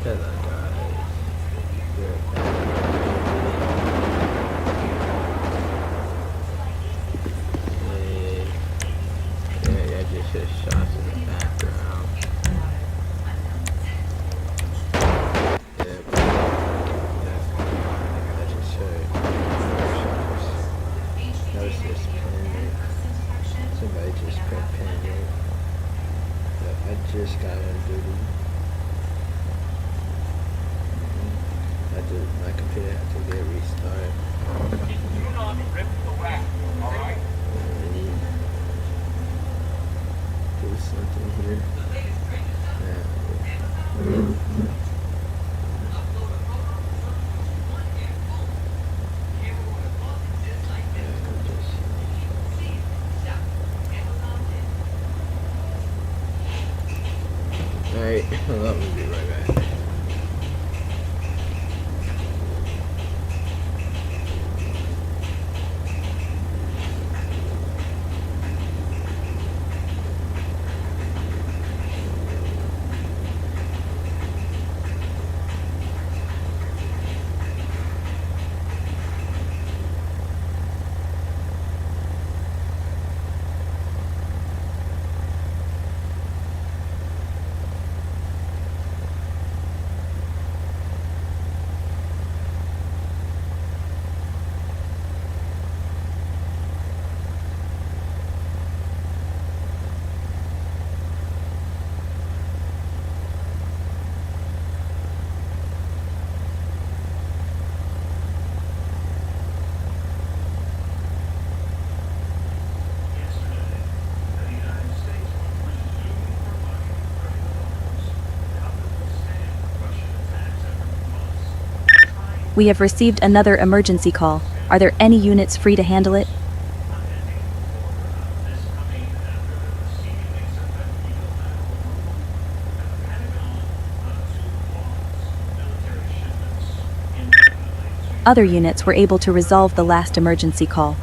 Hello guys. Yeah, I just heard shots in the background. I just heard shots. That was just panic. Somebody just put panic. I just got on duty. My computer had to get restarted. Do not rip the rack, alright? Do something here. Alright, hold on, we'll be right back. We have received another emergency call. Are there any units free to handle it? Other units were able to resolve the last emergency call.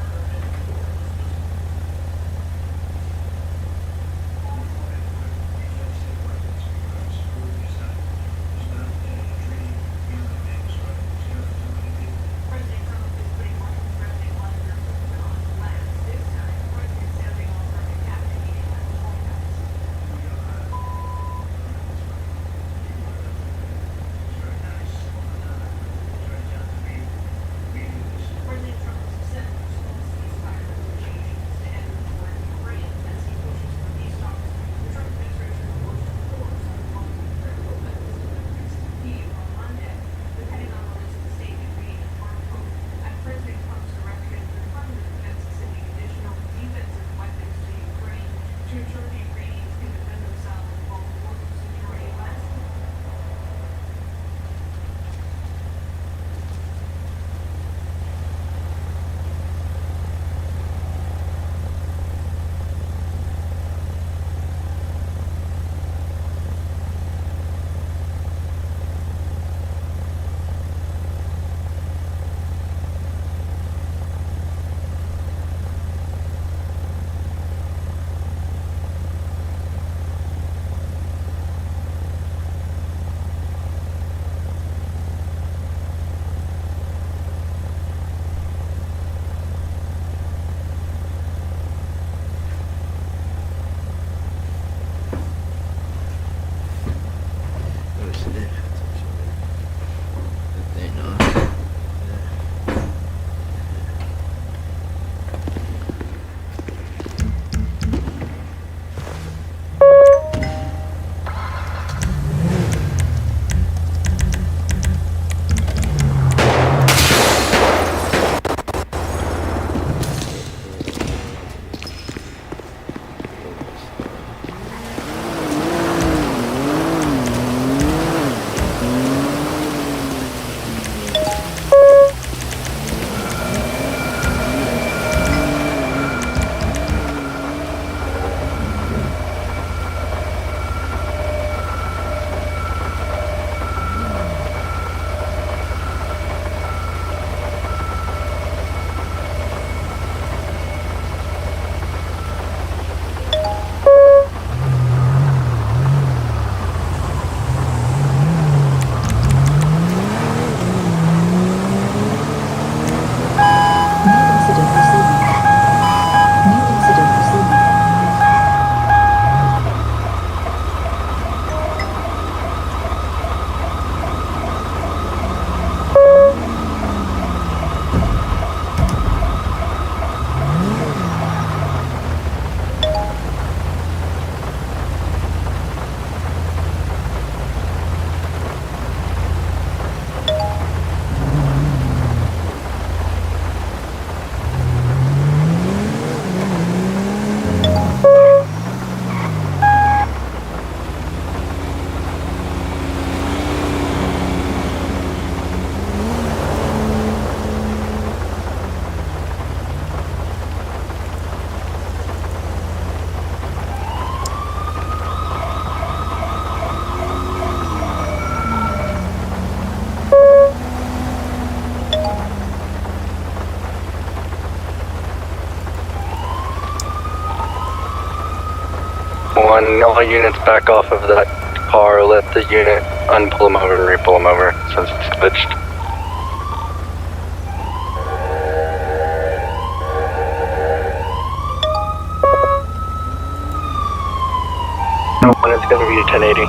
1, all units back off of that car. Let the unit unpull them over and re-pull them over since it's glitched. It's going to be a 1080.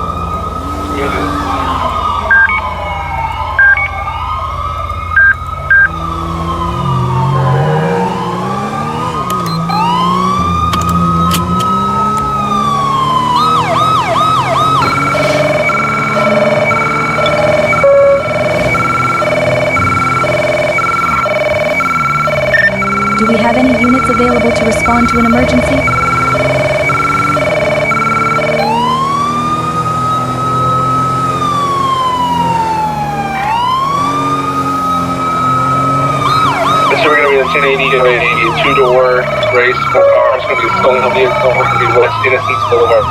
Do we have any units available to respond to an emergency? So we're going to be the 1080 and a two-door race. One car is going to be the stolen vehicle. We're going to be West Innocence Boulevard.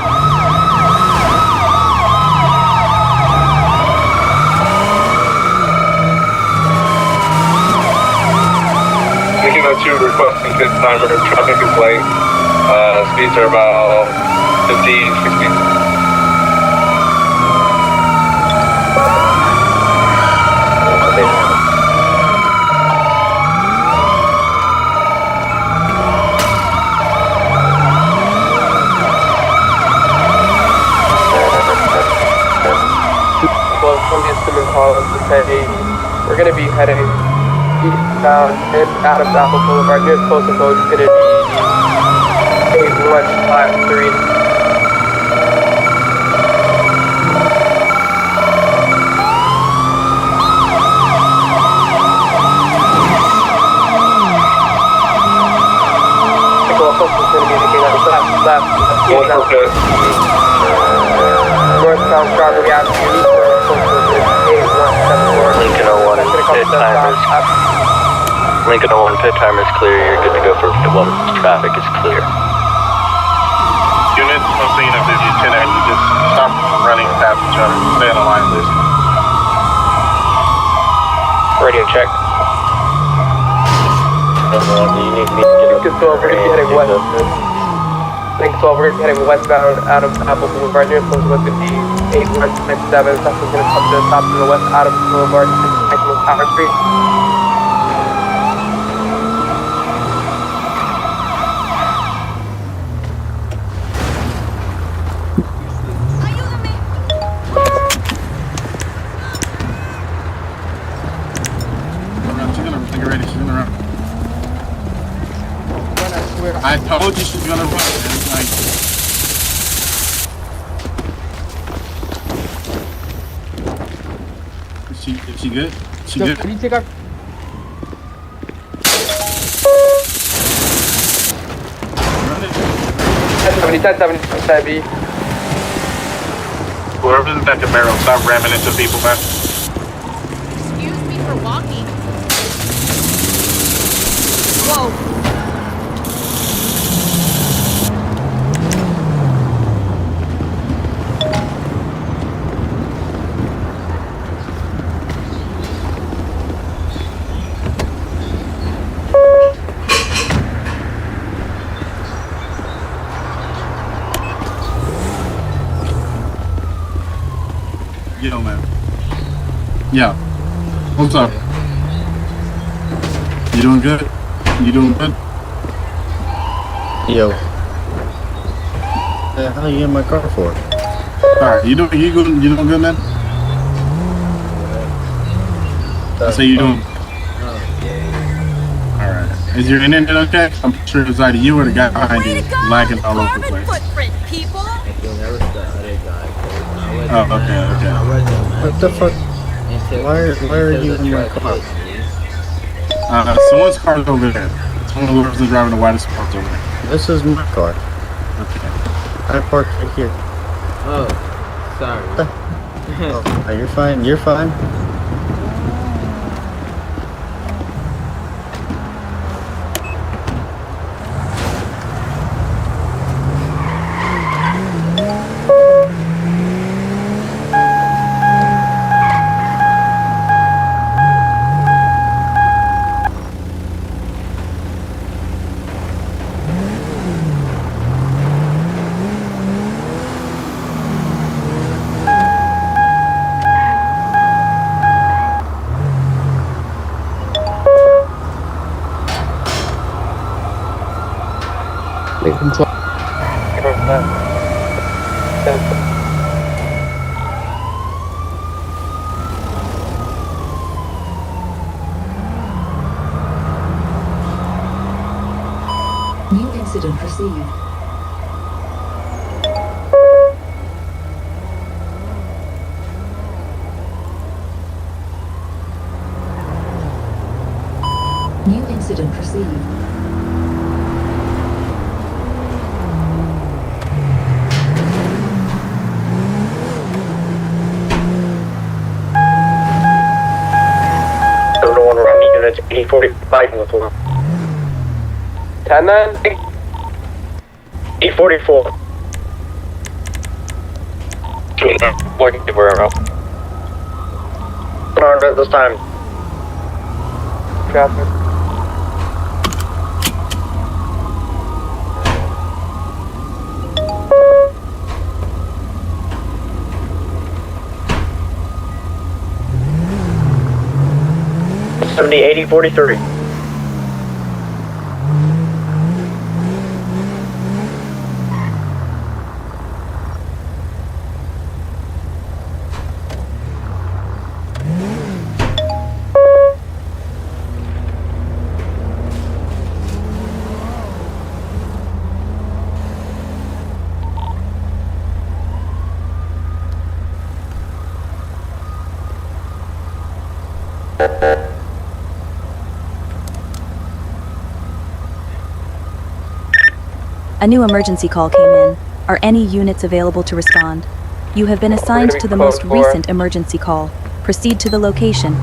Making a 2 requesting fifth timer. Traffic is late. Speeds are about 50, 60. We're going to be heading eastbound and out of Apple Boulevard. Nearest postal code is going to be 8153. Northbound Strawberry Avenue, Lincoln 01 pit timers. Lincoln 01 pit timers clear. You're good to go for pit 1. Traffic is clear. Units on scene of the 1080, just stop running past each other. Stay on the line, please. Radio check. Lincoln 12, we're going to be heading west. Lincoln 12, we're going to be heading westbound out of Apple Boulevard. Near close with the 8197. That's going to come to the top of the west out of Boulevard, connecting with Tower Street. I told you she's gonna run. Like, is she good? She good? Can you take our... Run it. 1070, 1070, Whoever's in the back of barrel, stop ramming into people, man. Excuse me for walking. Whoa. Yo, man. Yeah. What's up? You doing good? You doing good? Yo. The hell you in my car for? Alright, you doing good, man? I say you doing. Alright. Is your internet okay? I'm sure it's either you or the guy behind you lagging all over the place. Footprint, people. Oh, okay. What the fuck? Why are you in my car? Someone's car's over there. Someone whoever's driving the whitest car's over there. This is my car. Okay. I parked right here. Oh, sorry. Oh, you're fine. You're fine. New incident received. New incident received. Everyone around the units, 845 on the floor. 10-9? 844. Working everywhere else. Armed at this time. Traffic. Seventy 80 43. A new emergency call came in. Are any units available to respond? You have been assigned to the most recent emergency call. Proceed to the location.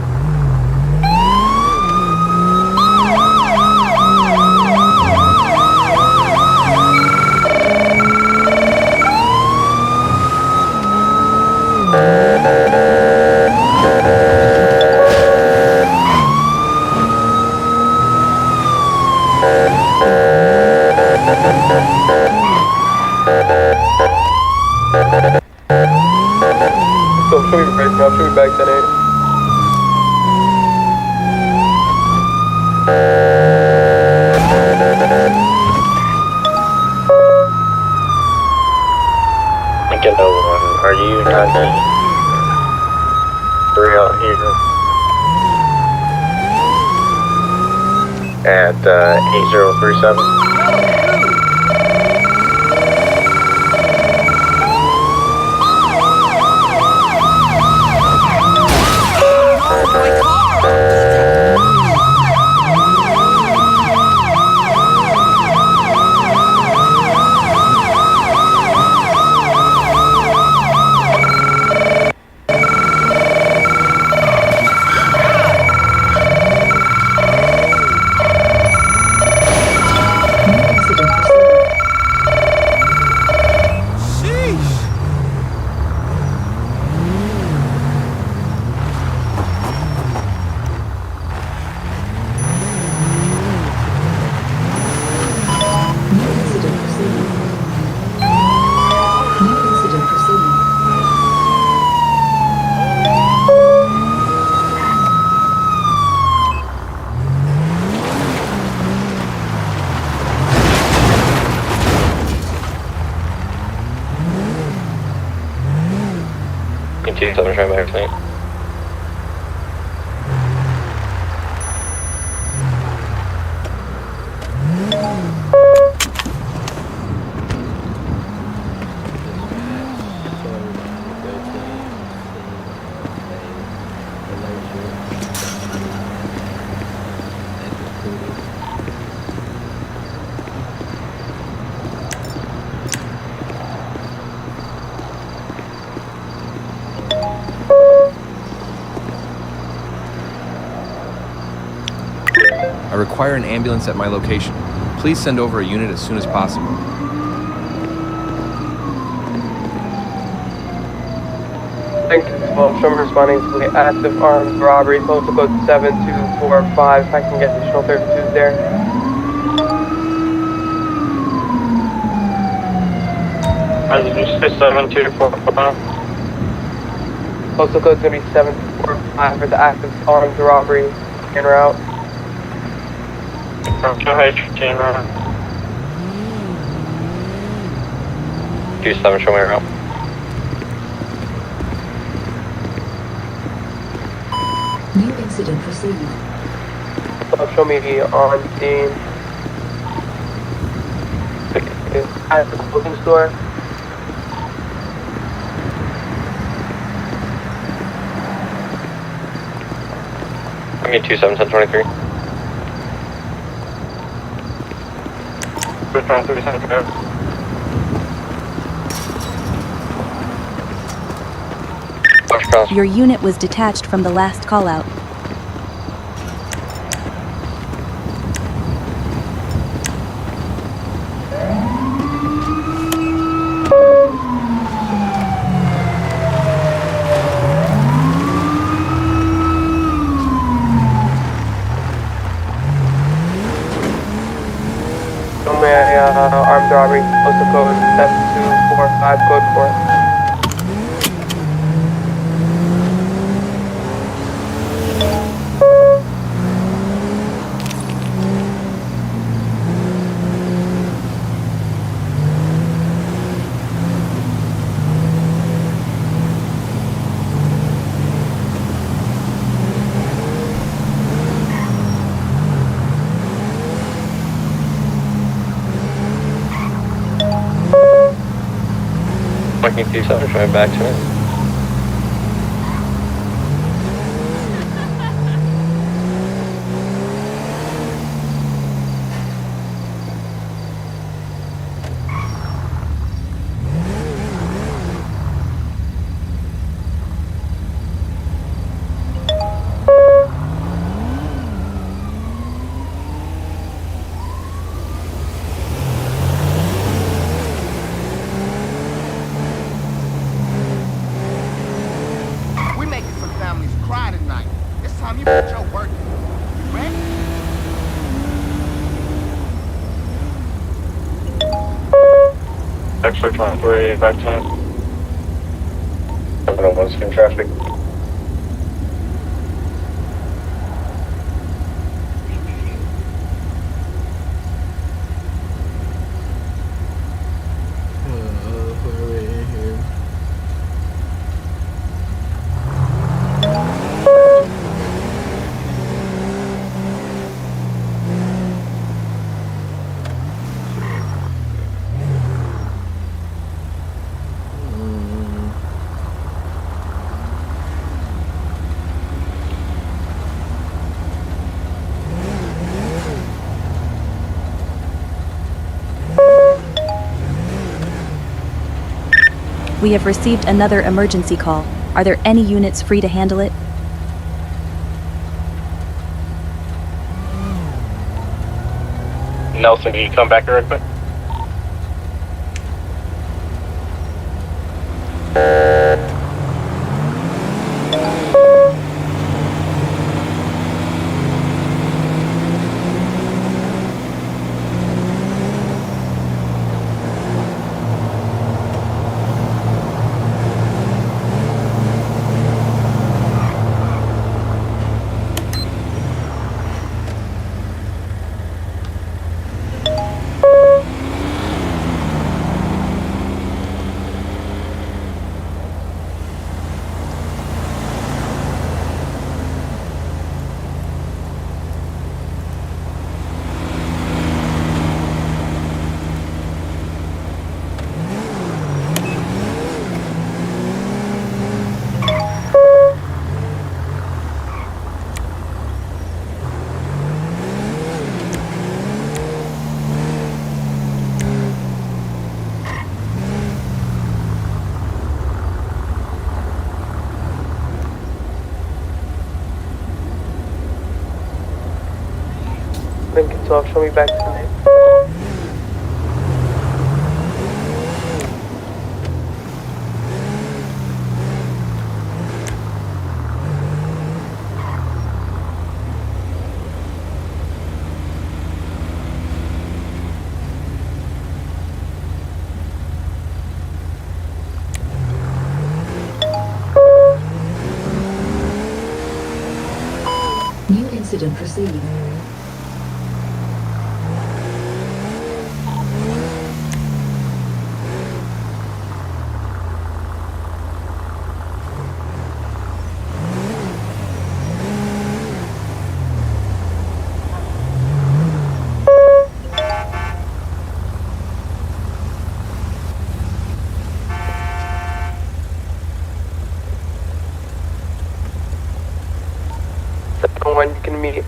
So show me back now, show me back 10-8. Lincoln 01, are you 3 out here? At 8037. Continue southern train by everything. I require an ambulance at my location. Please send over a unit as soon as possible. Thank you. Well, I'm responding to the active armed robbery, postal code 7245. If I can get additional 32s there. Did you say 7245? Postal code's gonna be 7245 for the active armed robbery en route. From 2H, right? 27, show me around. incident received. Show me on scene. At the clothing store. Give me 271023. Return 37. Your unit was detached from the last call-out. Armed robbery, postal code 7245, code 4. Fucking 27, coming back to me. X-ray 23, back to him. 701's in traffic. Where are we in here? We have received another emergency call. Are there any units free to handle it? Nelson, can you come back here real quick? Lincoln 12, show me back to the name. New incident received. me.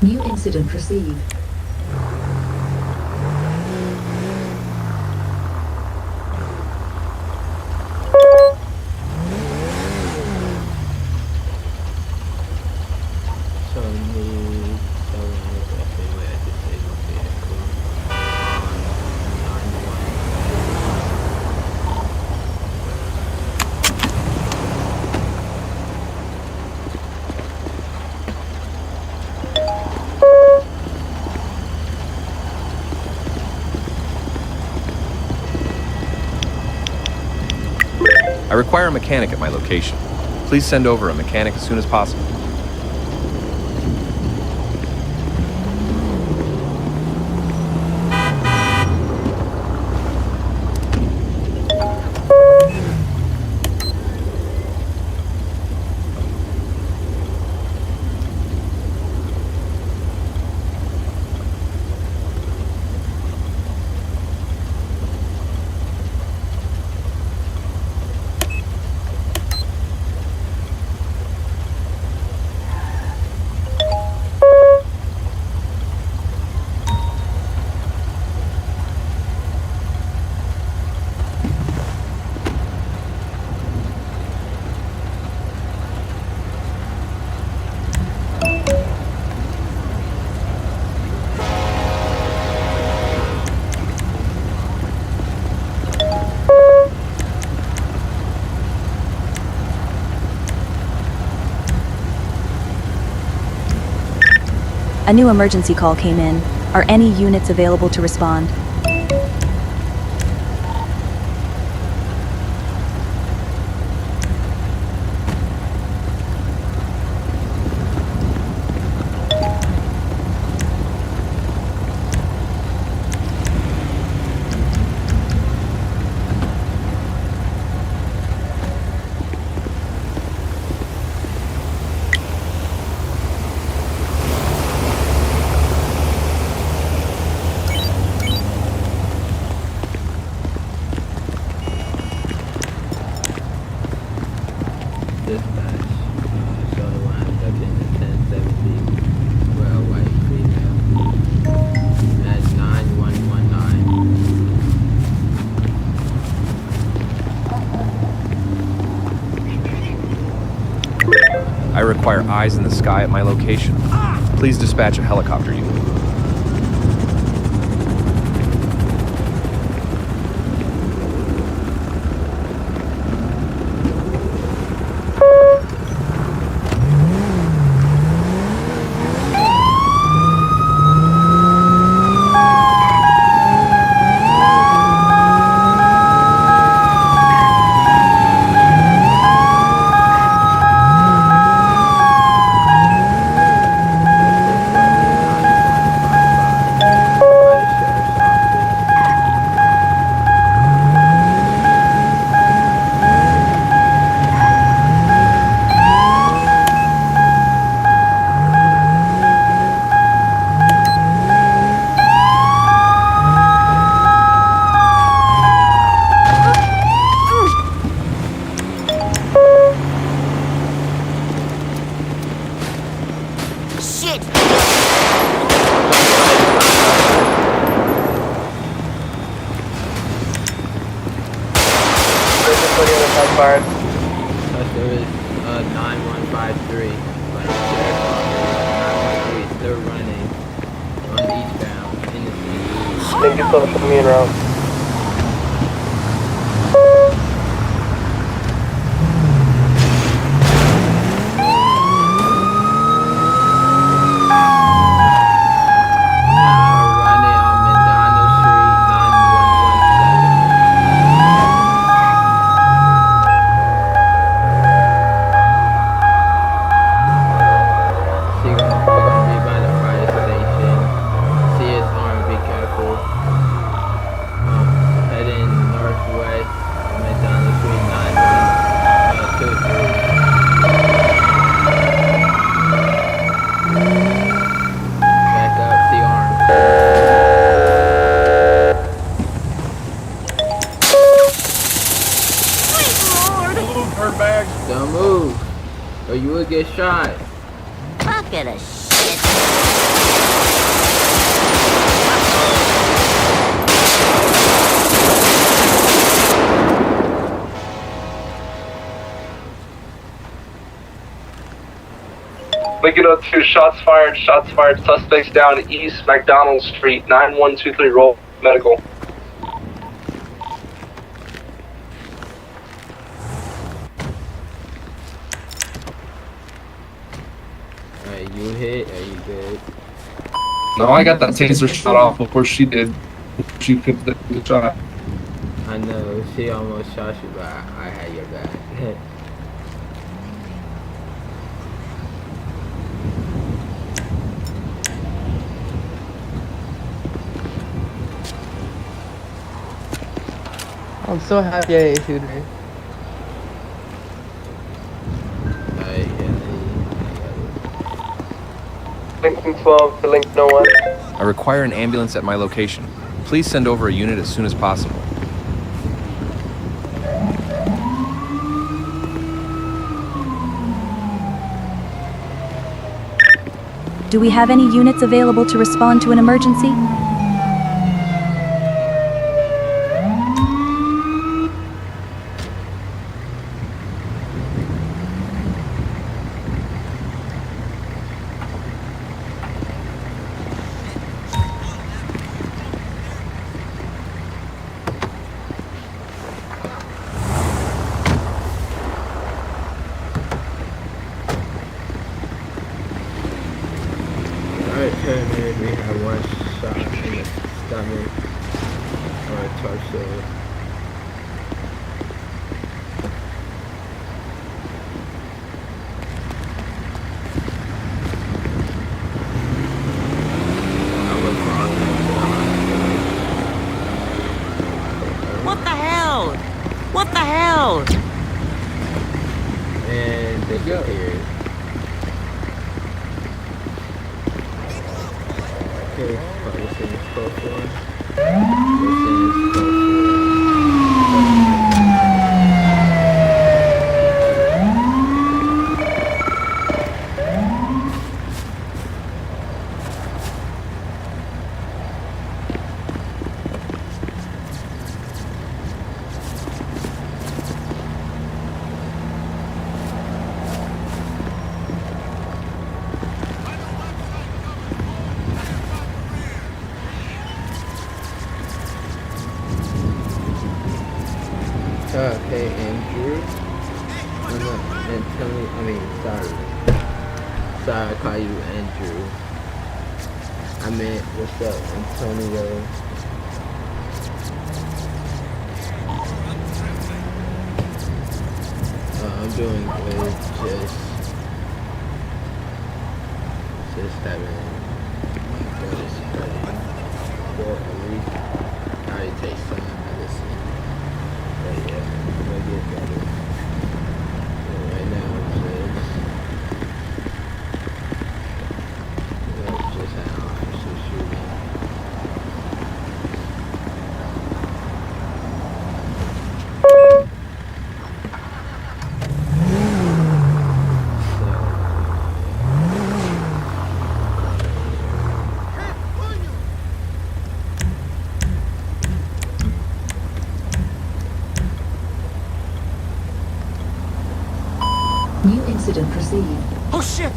New incident received. So me, so where I disabled vehicle on 9-1. I require a mechanic at my location. Please send over a mechanic as soon as possible. A new emergency call came in. Are any units available to respond? Dispatch, so the lines up in the 1070, well, white female, at 9119. I require eyes in the sky at my location. Please dispatch a helicopter unit. Fired. There is 9153, but the sheriff's office, 913 is still running on eastbound in the city. Thank you so much for me around. Running on Medina Street, 9117. We're gonna be by the fire station. See his arm, be careful. Heading northwest, Medina Street, 9123. Back up, see arm. Don't move, or you will get shot. bucket of shit. Lincoln 02, shots fired, suspects down East McDonald Street, 9123, roll medical. Alright, you hit, are you good? No, I got that taser shot off before she did. She picked the shot. I know, she almost shot you, but I had your back. I'm so happy I ate food. Lincoln 12 to Lincoln 01. I require an ambulance at my location. Please send over a unit as soon as possible. Do we have any units available to respond to an emergency? Alright, we have one shot in the stomach or torso. What the hell? What the hell? And disappeared. Okay, this is code 4. This is code 4. Hey, Andrew. Sorry, I call you Andrew. I meant, what's up, Antonio? I'm doing good, just having good studying for a week. I already take some medicine, but yeah, I'm gonna get better. And right now, just had officer shooting. New incident received. Oh shit!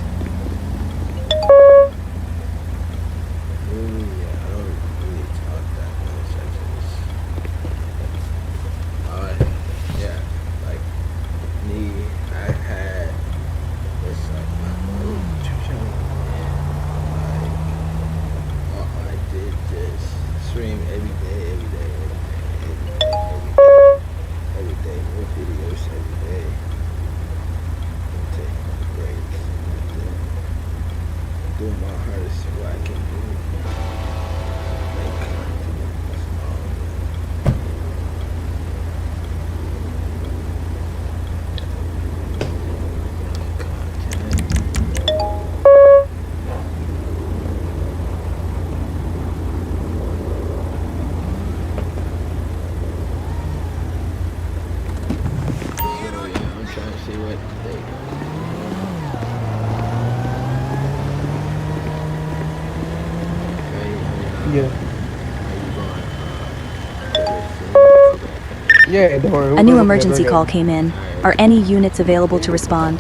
Yeah, don't worry. A new We're emergency good. call came in. Are any units available to respond?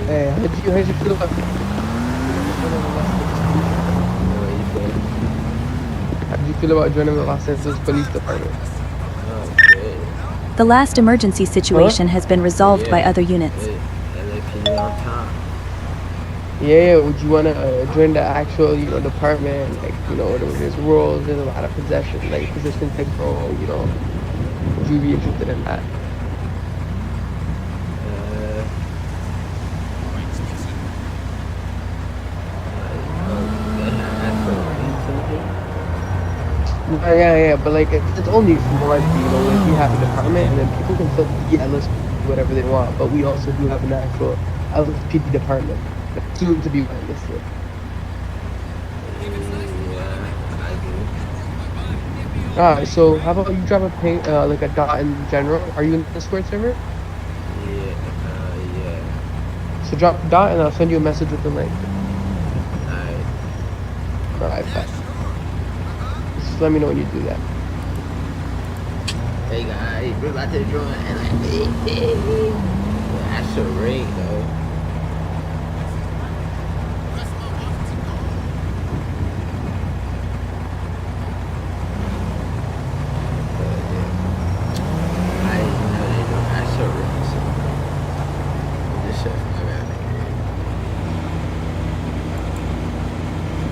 Hey, how'd you feel about How'd you feel about joining the Los Angeles Police Department? The last emergency situation has been resolved by other units. LSPD on top. Yeah, would you want to join the actual, department? Like, there's rules, there's a lot of possession, like possession type role, Would you be interested in that? Yeah, but like it's only for like like we have a department and then people can still be LSPD whatever they want, but we also do have an actual LSPD department soon to be listed. Alright, so how about you drop a ping, like a dot in general? Are you in the Discord server? Yeah. So drop a dot and I'll send you a message with the link. Alright, bye. Just let me know when you do that. Hey guys, we're about to join LSPD. That's a ring though.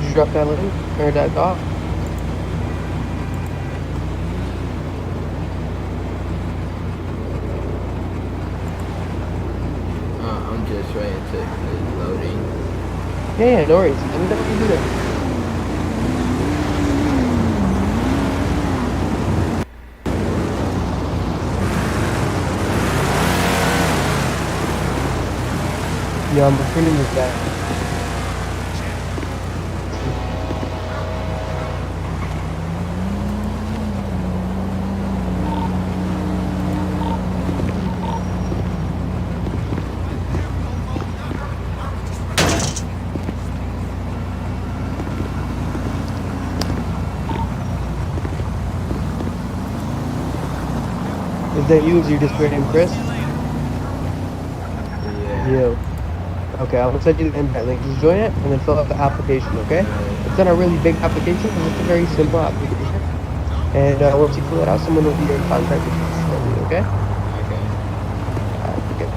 Did you drop that link or that dot? I'm just waiting to loading. Yeah, no worries. Let me know when you do that. Yeah, I'm recording this guy. Is that you? Is your Discord name Chris? Yeah. You. Okay, I'm gonna send you the invite link. Just join it and then fill out the application, okay? It's not a really big application, it's just a very simple application. And once you fill it out, someone will be in contact with you shortly, okay? Okay. Alright, good.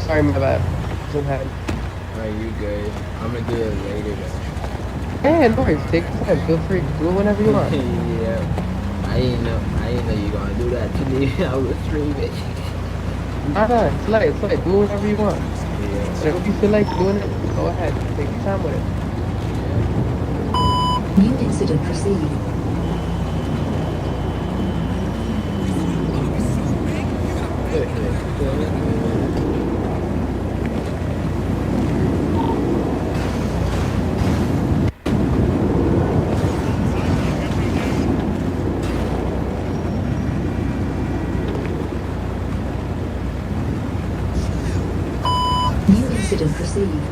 Sorry, my bad. Alright, you good. I'm gonna do it later though. Yeah, no worries. Take your time. Feel free. Do it whenever you want. Yeah. I didn't know you gonna do that to me. I was streaming. Nah, it's light. Do it whenever you want. Yeah. So if you feel like doing it, go ahead. Take your time with it. New incident received. New incident received.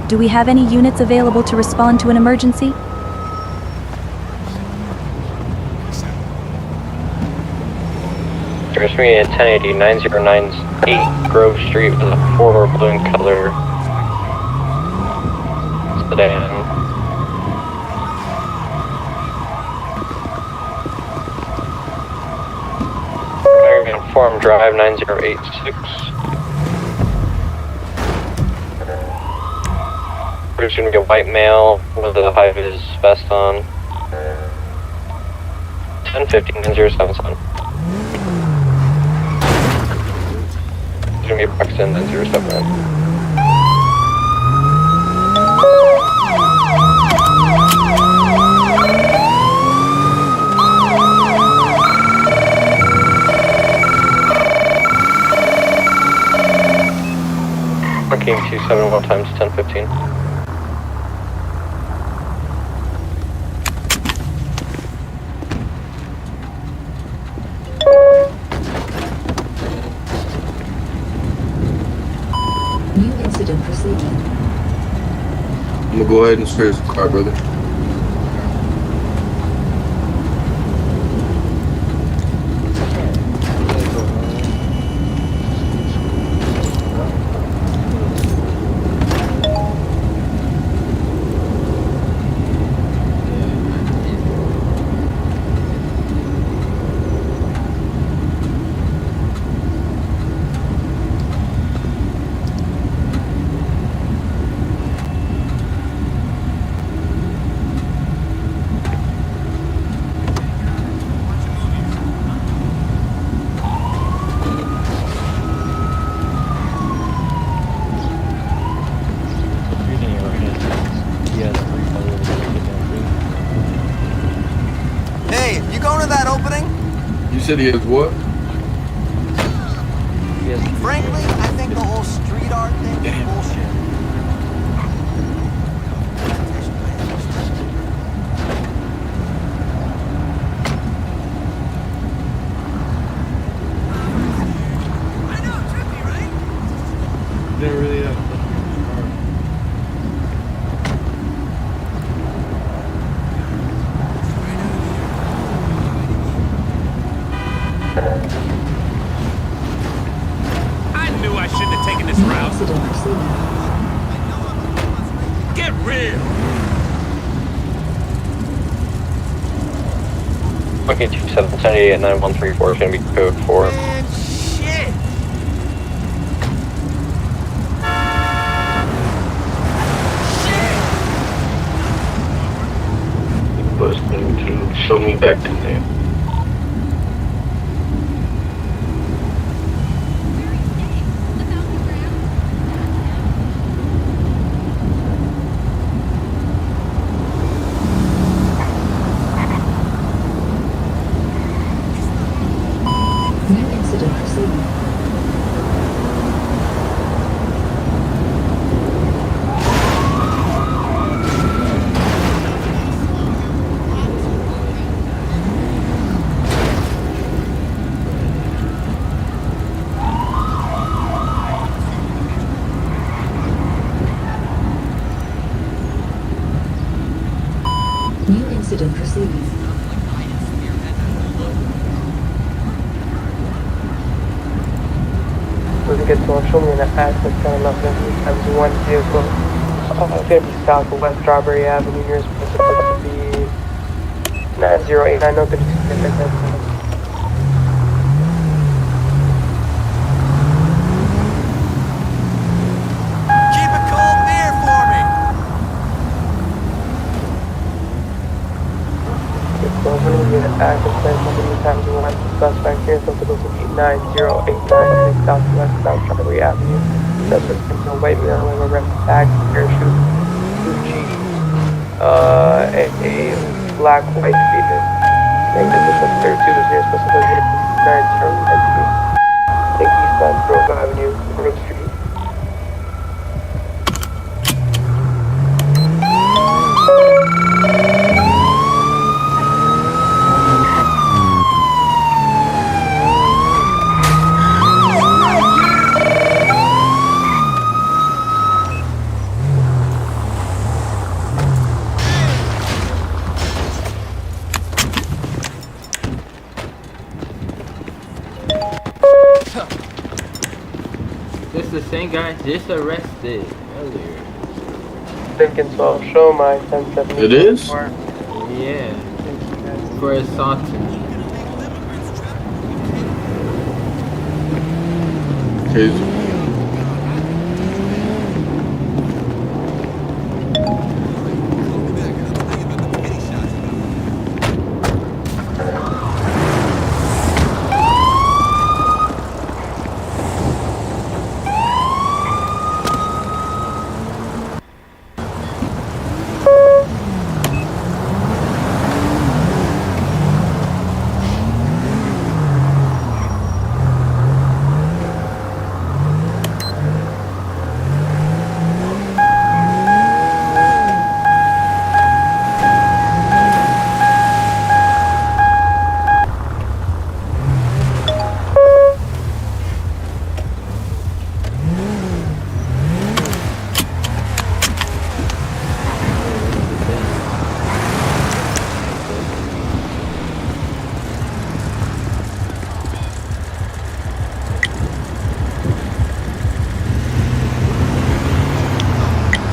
Do we have any units available to respond to an emergency? Address me at 1080 9098 Grove Street with a 4-door blue in color sedan. Farm Drive 9086. There's gonna be a white male with a high-vis vest on. 10-15-07 son. There's gonna be a Braxton 907. Marking 271 times 1015. New incident received. I'm gonna go ahead and search the car, brother. Hey, you going to that opening? You said he has what? Frankly, I think the whole street art thing is bullshit. I know, trippy, right? Didn't really have I knew I shouldn't have taken this New route. incident received. Get real. Marking 27788 at 9134 is going to be code 4. Man, shit. Busting to show me back to there. New incident received. New incident received. Doesn't get to show me an access kind of times one vehicle. It's gonna be south of West Strawberry Avenue. You're supposed to be 9089. No, 36. Keep a cold beer for me. It's going to be an active place times one. Suspect here, so supposed to be 9089 Southwest South Strawberry Avenue. Suspect is a white male with a red bag, parachute, Gucci, a black white speeder. I think this is 32, this is supposed to be 9092. I think eastbound Grove Avenue, Grove Street. This the same guy just arrested earlier. Lincoln 12, show my 1070. It is? Yeah. For assaulting me. Case.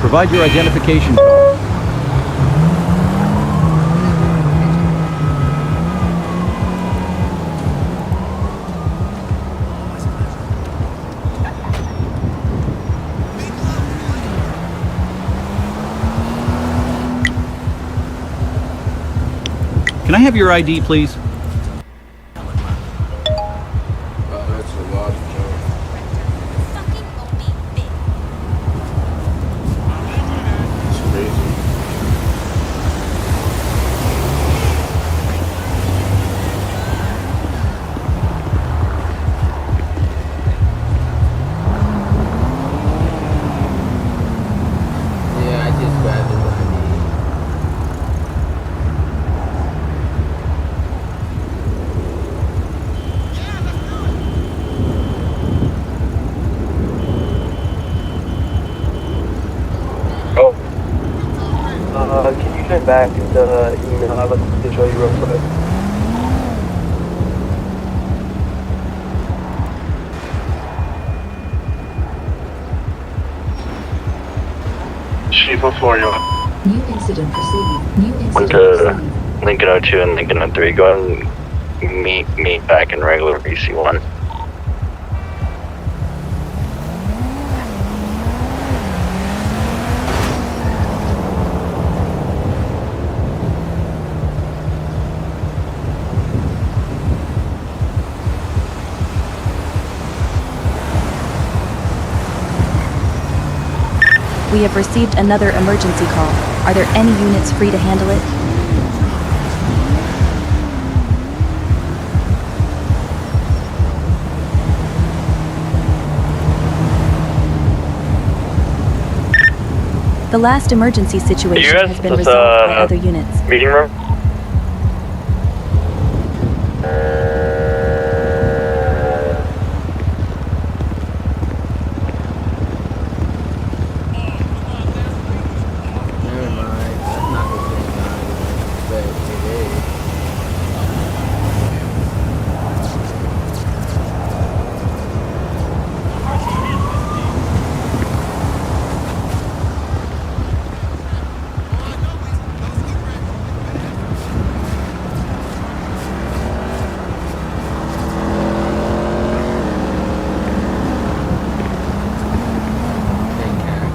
Provide your identification card. Can I have your ID, please? That's a lot of joke. It's crazy. Yeah, I just grabbed his ID. Can you check back the email? I'd like to show you real quick. Chief, what floor are you on? New incident received. New Went incident to received. Lincoln 02 and Lincoln 03. Go ahead and meet back in regular BC1. We have received another emergency call. Are there any units free to handle it? The last emergency situation has been resolved by other units. Meeting room? Never mind. That's not the same guy. But it is. Take care.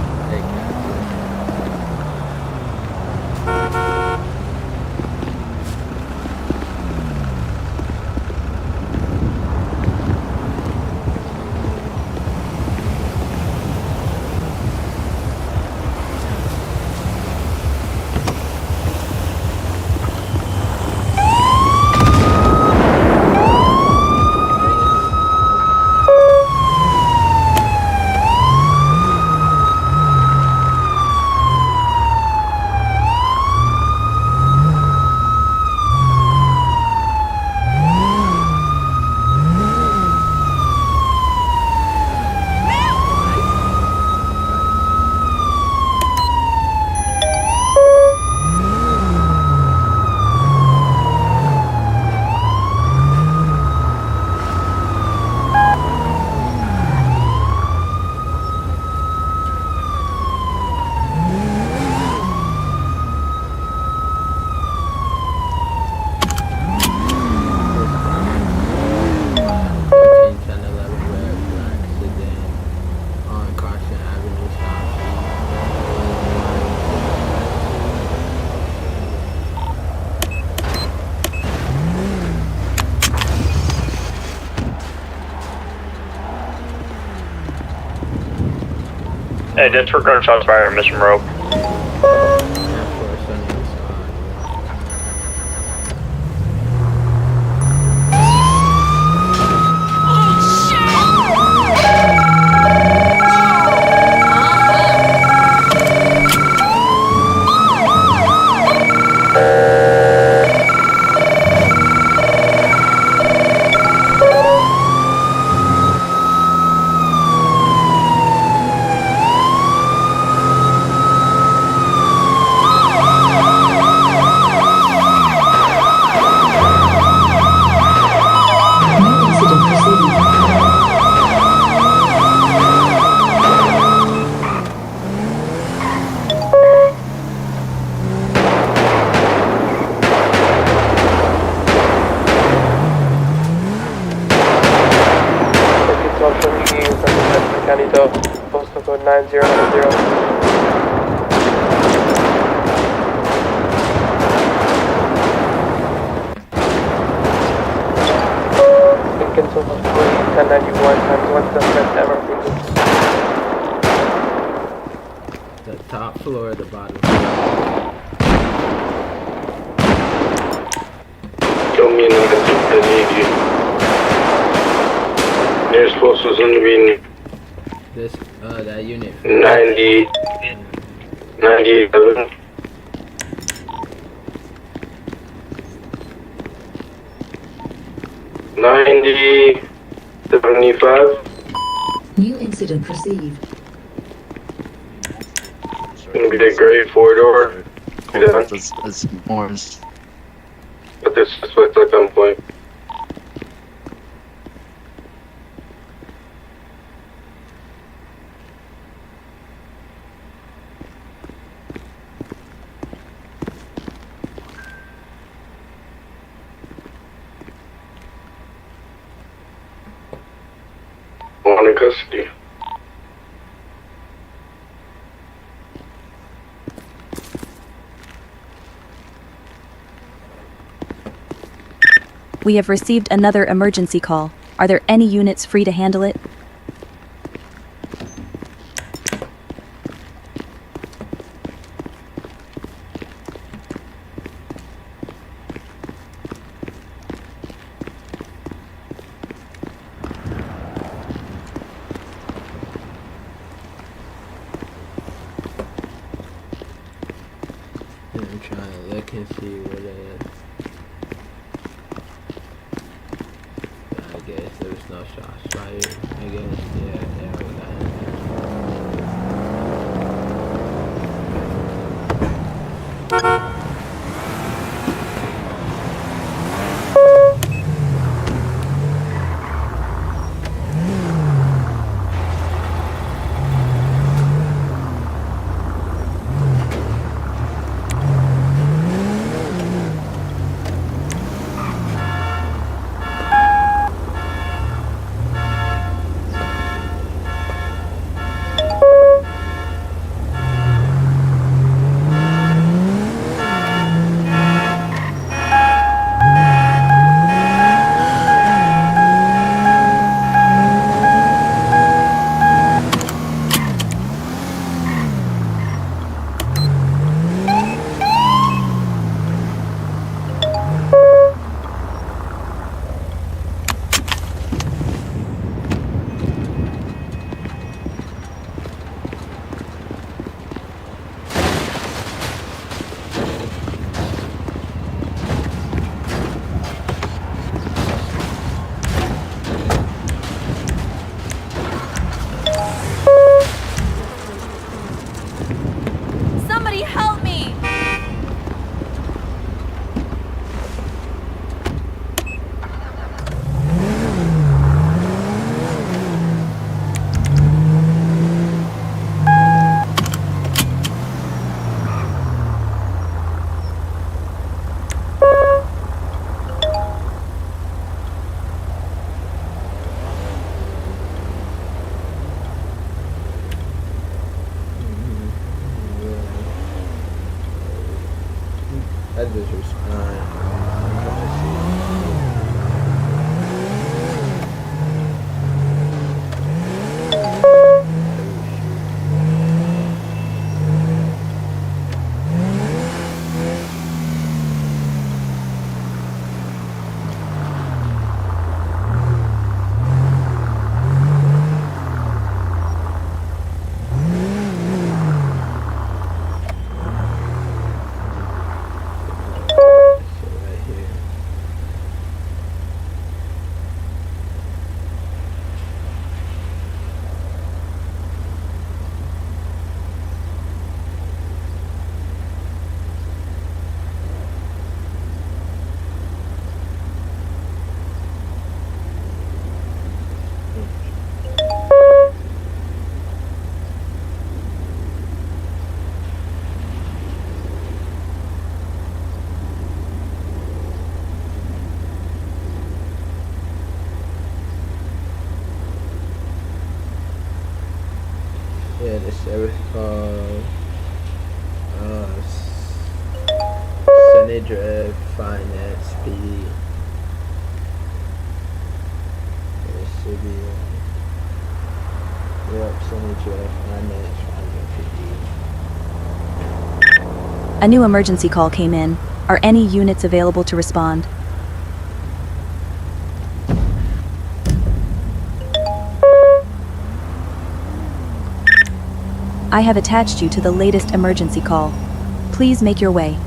Hey, disregard shots fired, Mr. Monroe. Santos, postal code 9090. Lincoln to 1091 times 1 suspect ever. The top floor or the bottom floor? Show me another tip, I need you. Nearest post was going to be This, that unit. 90, 97. $90, 75. New incident received. Gonna be the gray 4-door. As Morris. But this is what's at gunpoint. One in custody. We have received another emergency call. Are there any units free to handle it? I'm trying to look and see what it is. I guess there was no shots fired. I guess, yeah, there we Somebody help me! I just respond. Yeah, the service call. Sunny Drive Finance PD. It should be. Yep, Sunny Drive Finance PD. A new emergency call came in. Are any units available to respond? I have attached you to the latest emergency call. Please make your way.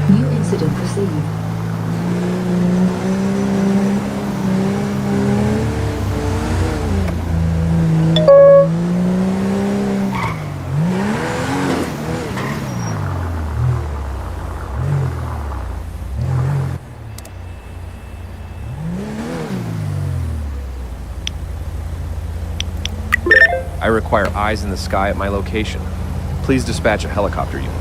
New incident received. I require eyes in the sky at my location. Please dispatch a helicopter unit.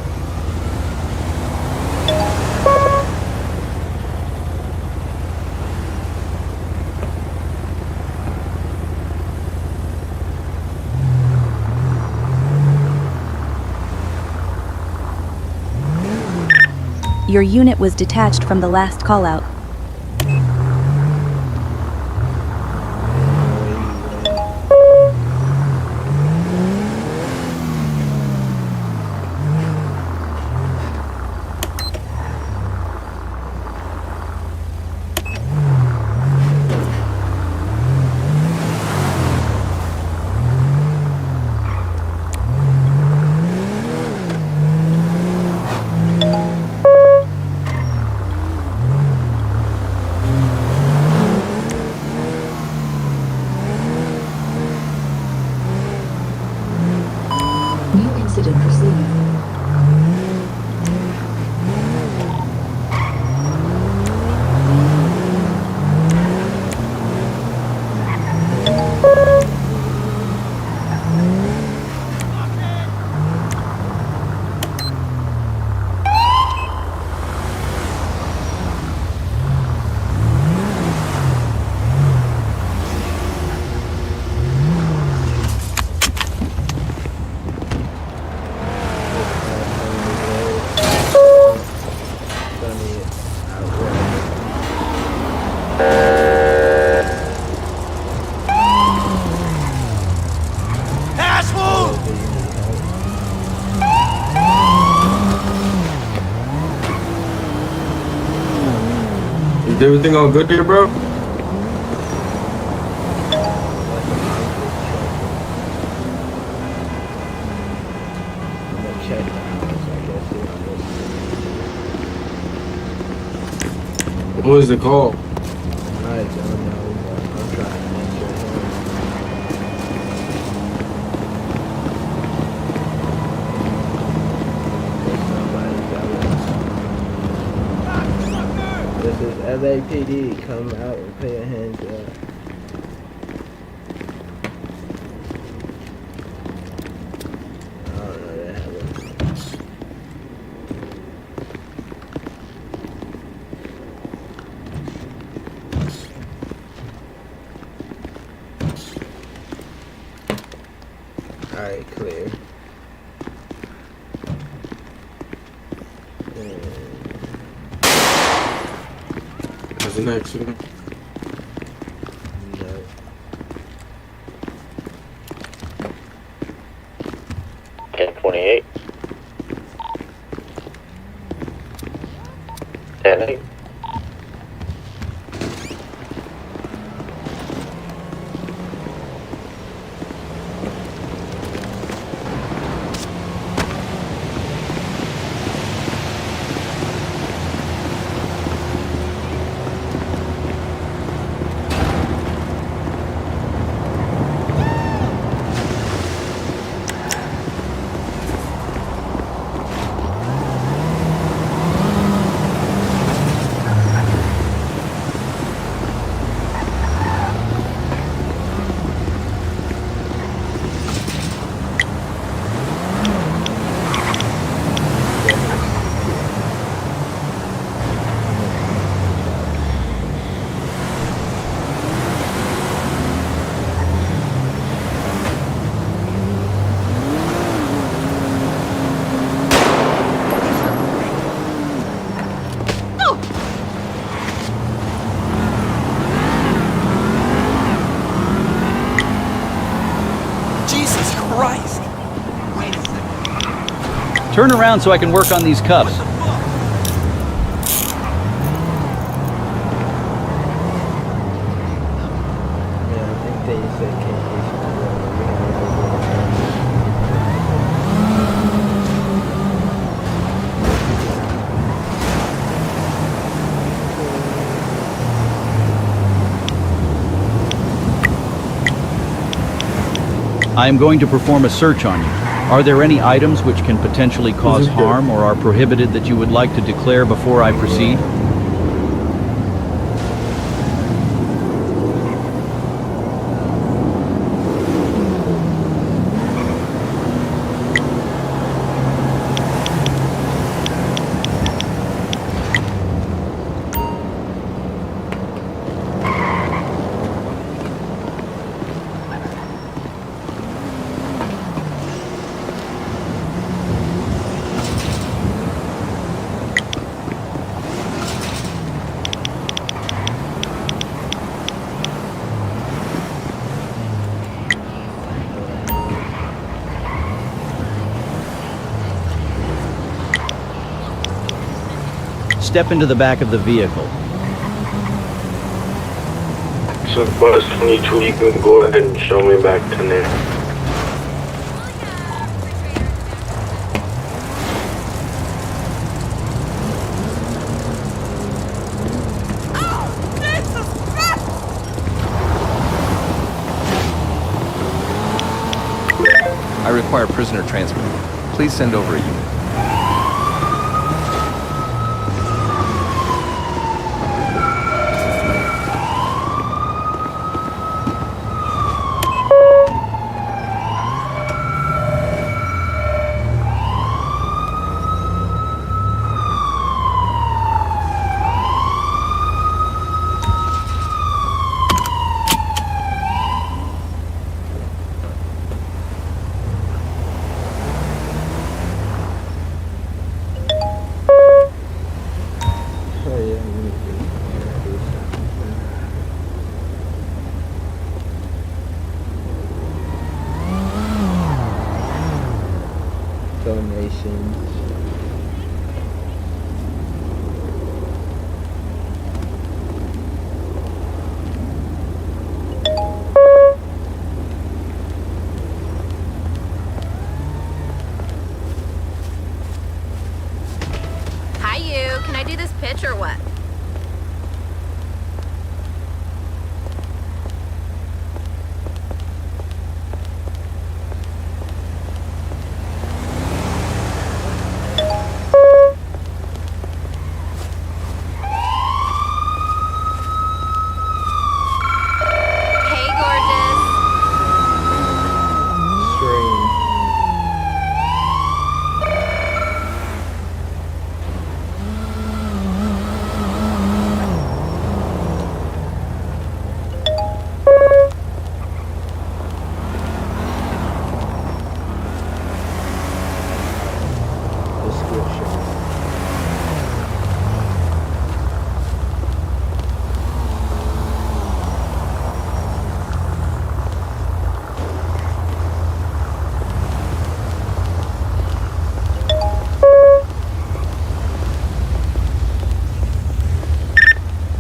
Your unit was detached from the last call-out. Is everything all good here, bro? Check the house, I guess What was the call? I don't know, but I'm trying to answer him. This is LAPD. Come out and put your hands up. I don't know that happened. Alright, clear. There's an accident. No. 1028. 10-8. Turn around so I can work on these cuffs. Yeah, I think they said can't I am going to perform a search on you. Are there any items which can potentially cause harm or are prohibited that you would like to declare before I proceed? Step into the back of the vehicle. So bus 22, you can go ahead and show me back to there. I require prisoner transfer. Please send over a unit. donations. 10 Can I do this pitch or what? Hey, gorgeous. Stream. Description.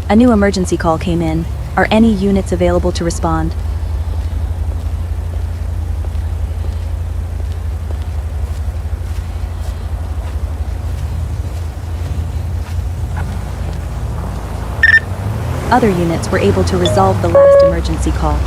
A new emergency call came in. Are any units available to respond? Other units were able to resolve the last emergency call.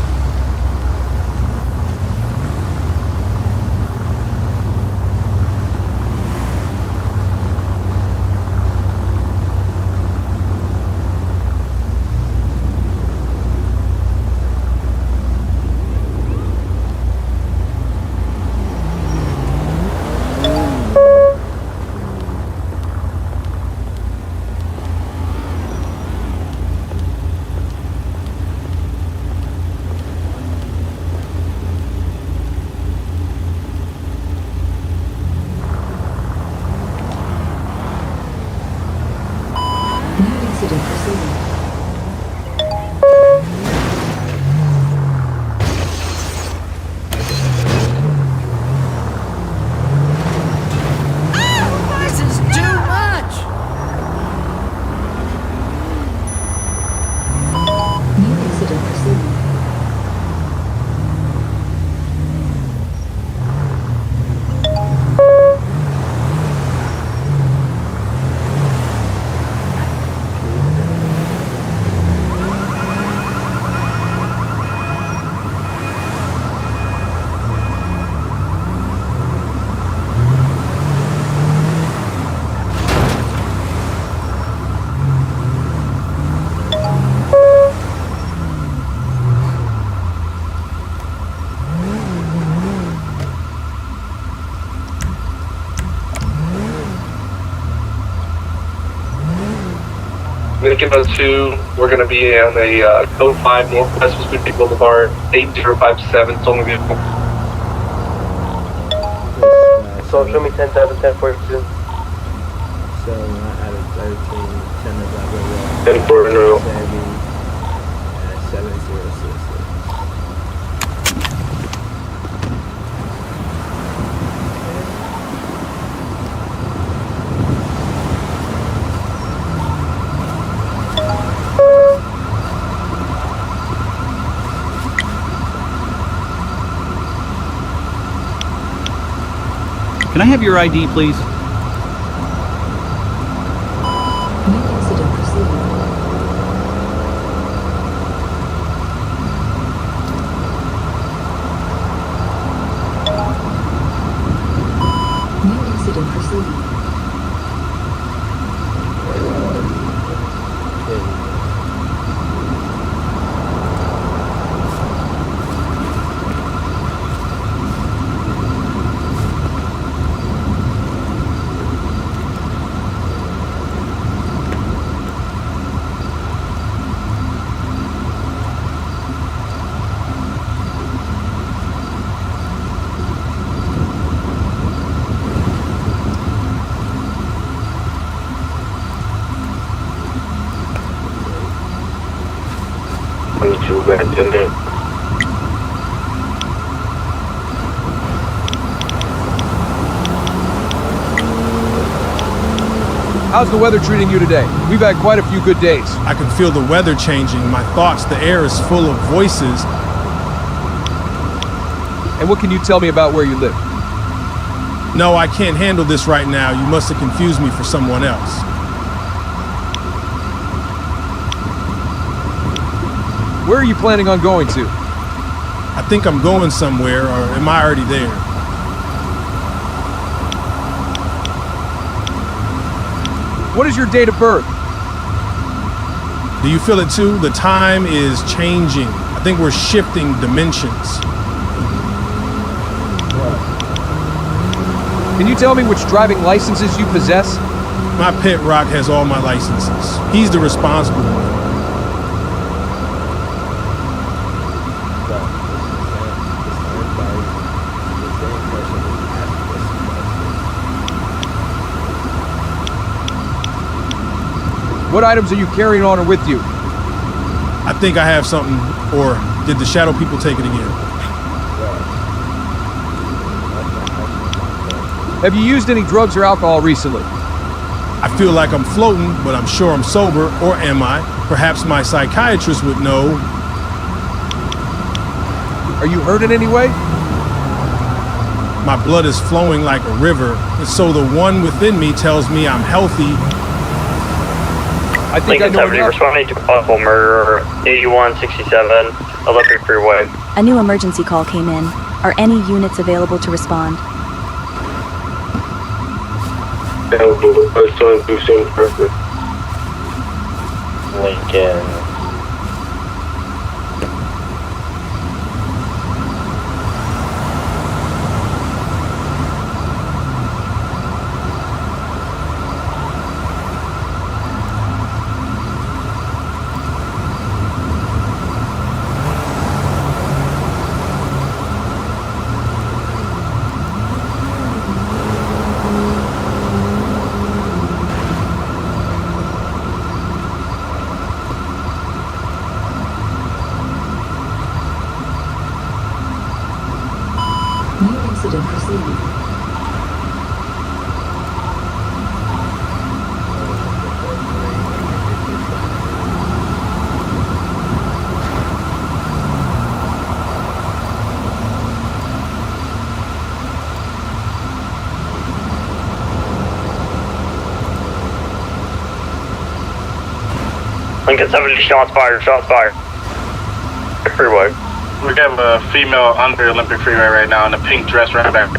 New incident proceeding. This is too much! New incident proceeding. Lincoln 02, we're going to be on a code 5 Northwest Vespucci Boulevard, 8057, it's only vehicle. So show me 10 out of 10 for you. So 1 out of 13, 10 of 10 for no. 7066. Can I have your ID, please? New incident proceeding. New incident proceeding. Too bad, didn't it? How's the weather treating you today? We've had quite a few good days. I can feel the weather changing, my thoughts, the air is full of voices. And what can you tell me about where you live? No, I can't handle this right now. You must have confused me for someone else. Where are you planning on going to? I think I'm going somewhere, or am I already there? What is your date of birth? Do you feel it too? The time is changing. I think we're shifting dimensions. Can you tell me which driving licenses you possess? My pet rock has all my licenses. He's the responsible one. What items are you carrying on or with you? I think I have something, or did the shadow people take it again? Have you used any drugs or alcohol recently? I feel like I'm floating, but I'm sure I'm sober, or am I? Perhaps my psychiatrist would know. Are you hurt in any way? My blood is flowing like a river, and so the one within me tells me I'm healthy. I think Lincoln 70, responding to possible murder, 8167, Olympic Freeway. A new emergency call came in. Are any units available to respond? Lincoln. New incident proceeding. Lincoln 70, shots fired, shots fired. Freeway. We have a female under Olympic Freeway right now in a pink dress right back.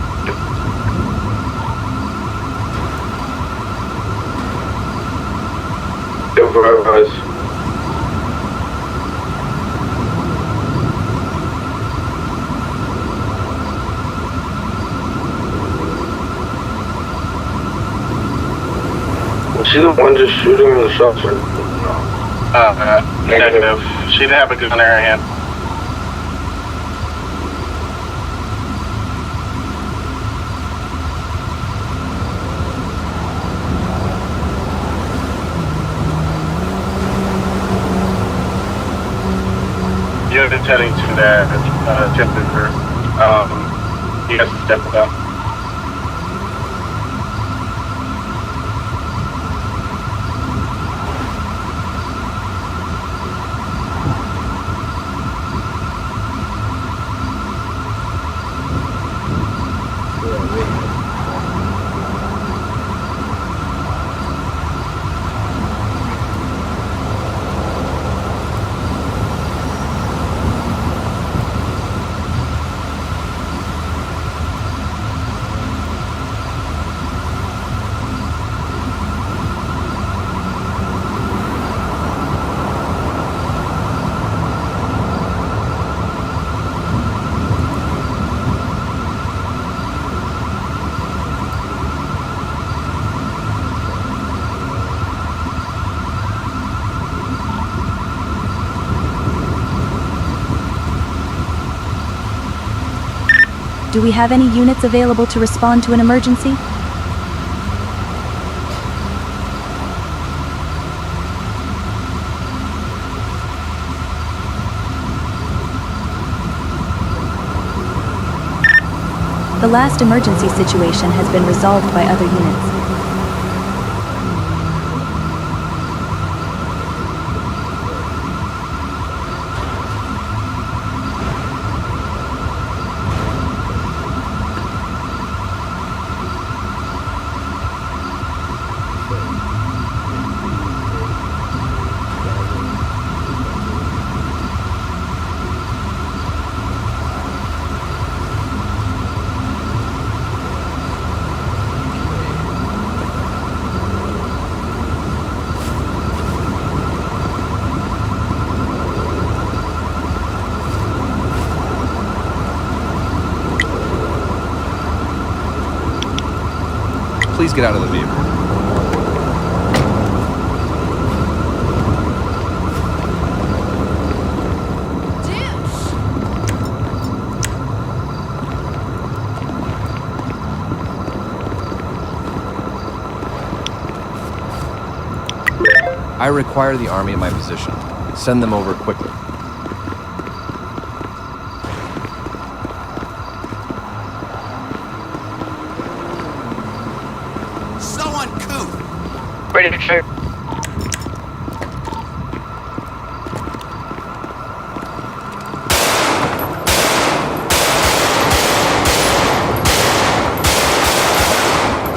Was she the one just shooting the shots? Negative. She didn't have a gun in her hand. You're heading to that attempted first. You guys can step it up. Do we have any units available to respond to an emergency? The last emergency situation has been resolved by other units. Please get out of the vehicle. I require the Army in my position. Send them over quickly. So uncouth. Ready to check.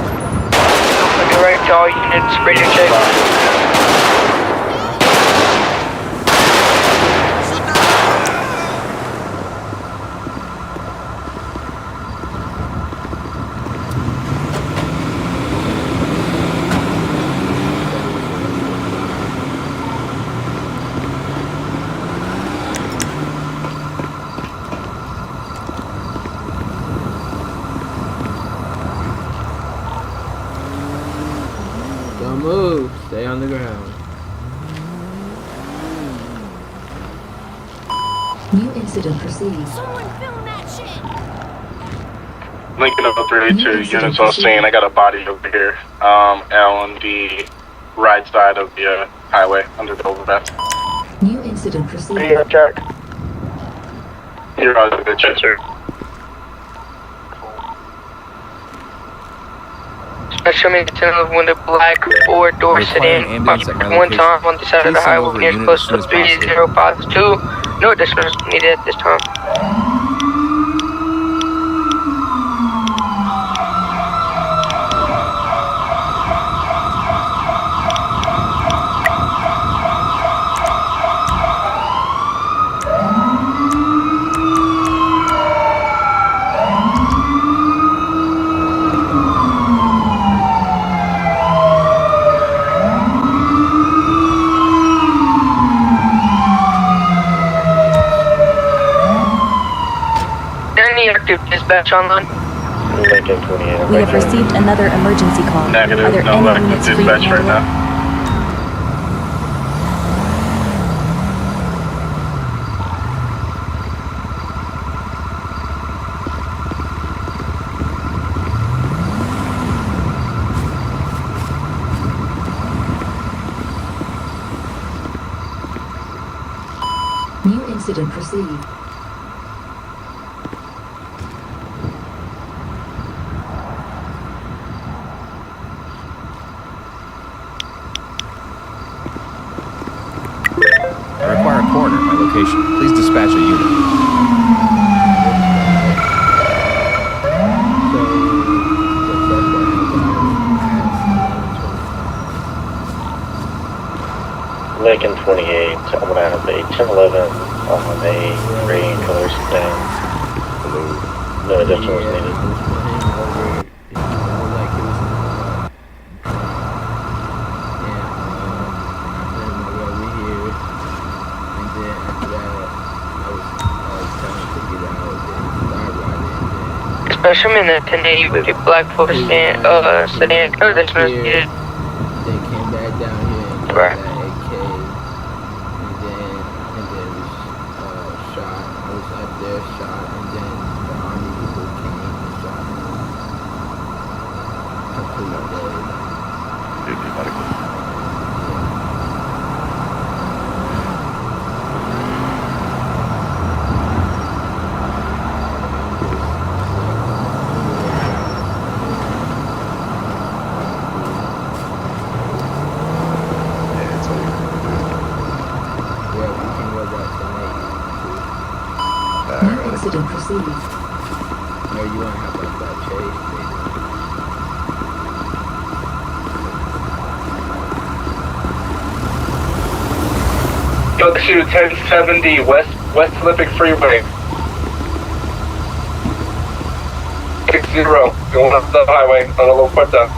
Looking right to all units, ready to check. Don't move. Stay on the ground. New incident proceed. Someone film that shit. Lincoln 382 units on scene. I got a body over here on the right side of the highway under the overpass. New incident proceed. Yeah, check. You're on the good check, sir. Special maintenance with a black four-door Require an sedan. ambulance at my One location. time on the side of Please the send highway over a near unit close as soon to as possible. 3052. No additional is needed at this time. Any active dispatch online? Lincoln 28. We have received another emergency call. Negative, Are there no any active units free to dispatch right handle it? now. New incident proceed. I require a coroner at my location. Please dispatch a unit. Lincoln 28. I'm gonna have a 1011 on a green color sedan. No additional is needed. Special minute 1080 with a black Ford sedan. Sedan. No additional is needed. They came back down here and got Right. that AK, and then was shot. I was up there, shot, and then the army people came and shot me. Completely dead. New incident proceed. No, you want to have like that chase, Go to 1070 West Olympic Freeway. 60, going up the highway on a little puerta.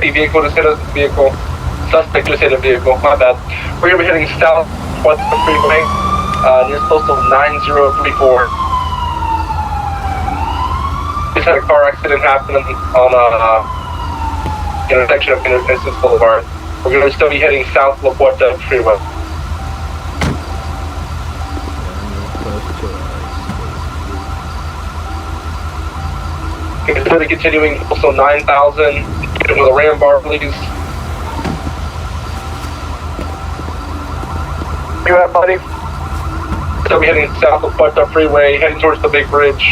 Vehicle to set a vehicle. Suspect to set a vehicle. My bad. We're gonna be heading south west of the freeway. Near postal 9034. just had a car accident happen on intersection of Andereas Boulevard. We're going to still be heading south La Puerta Freeway. Instead of continuing also 9,000 with a ram bar, please. You at, buddy? So we're heading south of Puerto Freeway, heading towards the big bridge.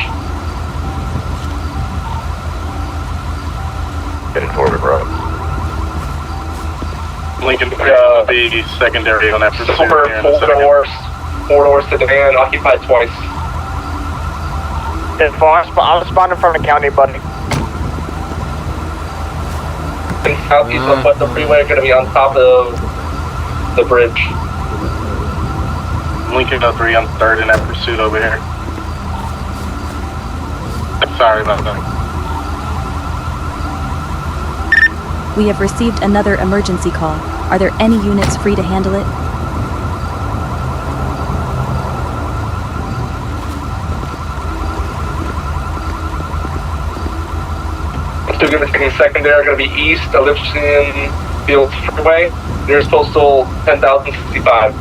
Heading toward the road. Lincoln will be secondary on that pursuit. Silver four-door sedan, occupied twice. I'm spawning from the county, buddy. In southeast of Puerto Freeway, going to be on top of the bridge. Lincoln 03 on 3rd in that pursuit over here. Sorry about that. We have received another emergency call. Are there any units free to handle it? Still going to be taking secondary, going to be east, Elliptian Fields Freeway, nearest postal 10,065.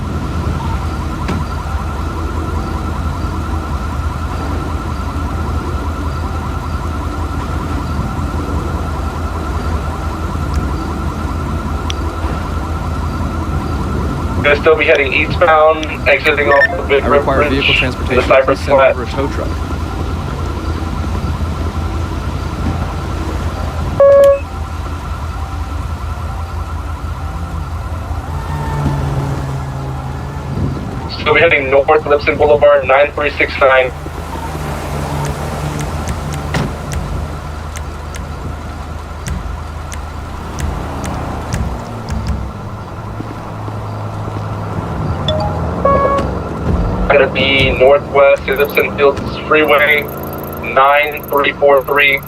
Going to still be heading eastbound, exiting off the big I require bridge, vehicle transportation. the Cypress Please send Flat. over a tow truck. Still be heading north, Lipson Boulevard, 9369. Going to be northwest Lipson Fields Freeway, 9343.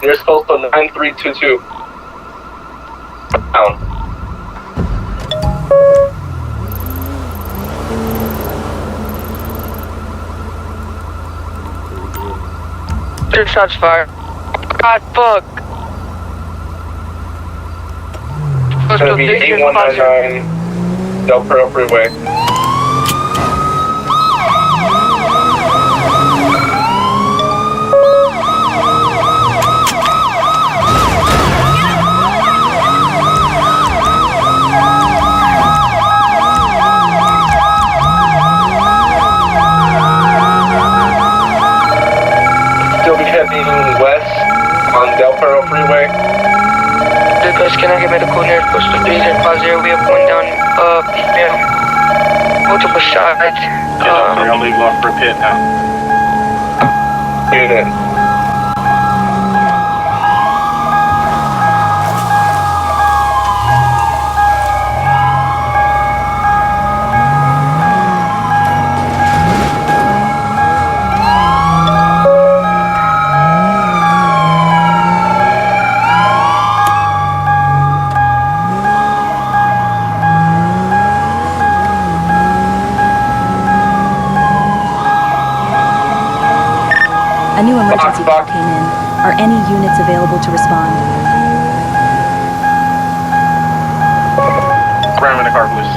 Nearest postal 9322. Down. Two shots fired. God, fuck. It's going to be 8199 Del Perro Freeway. West on Del Perro Freeway. Guys, can I get medical near postal 3050? We have one down, multiple shots. I'll leave off for a pit now. Unit. A new emergency call came in. Are any units available to respond? Ram in the car, please.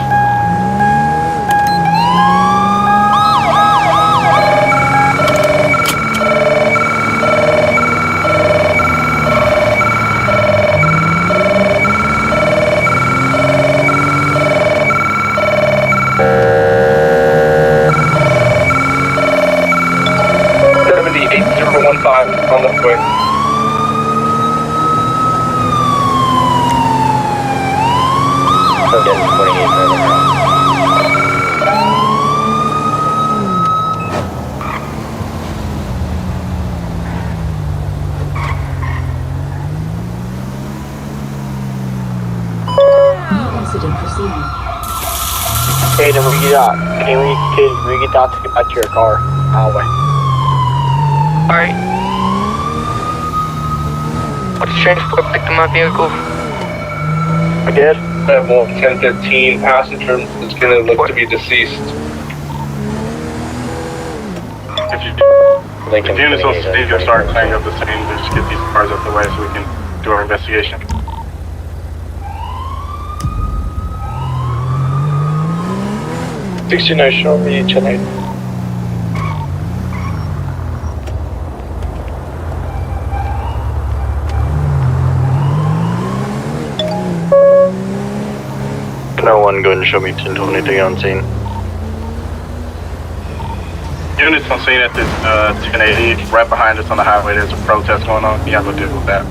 On the way. Okay, 28 minutes. New incident proceed. Hey, then we get down to get back to your car. Highway. Alright. What's the transport picked up my vehicle? I did. That 1015 passenger is going to look to be deceased. If units on scene, you'll start clearing up the scene. Just get these cars out the way so we can do our investigation. Show me tonight. No one, go ahead and show me 1023 on scene. Units on scene at this 1080, right behind us on the highway. There's a protest going on. You have to deal with that.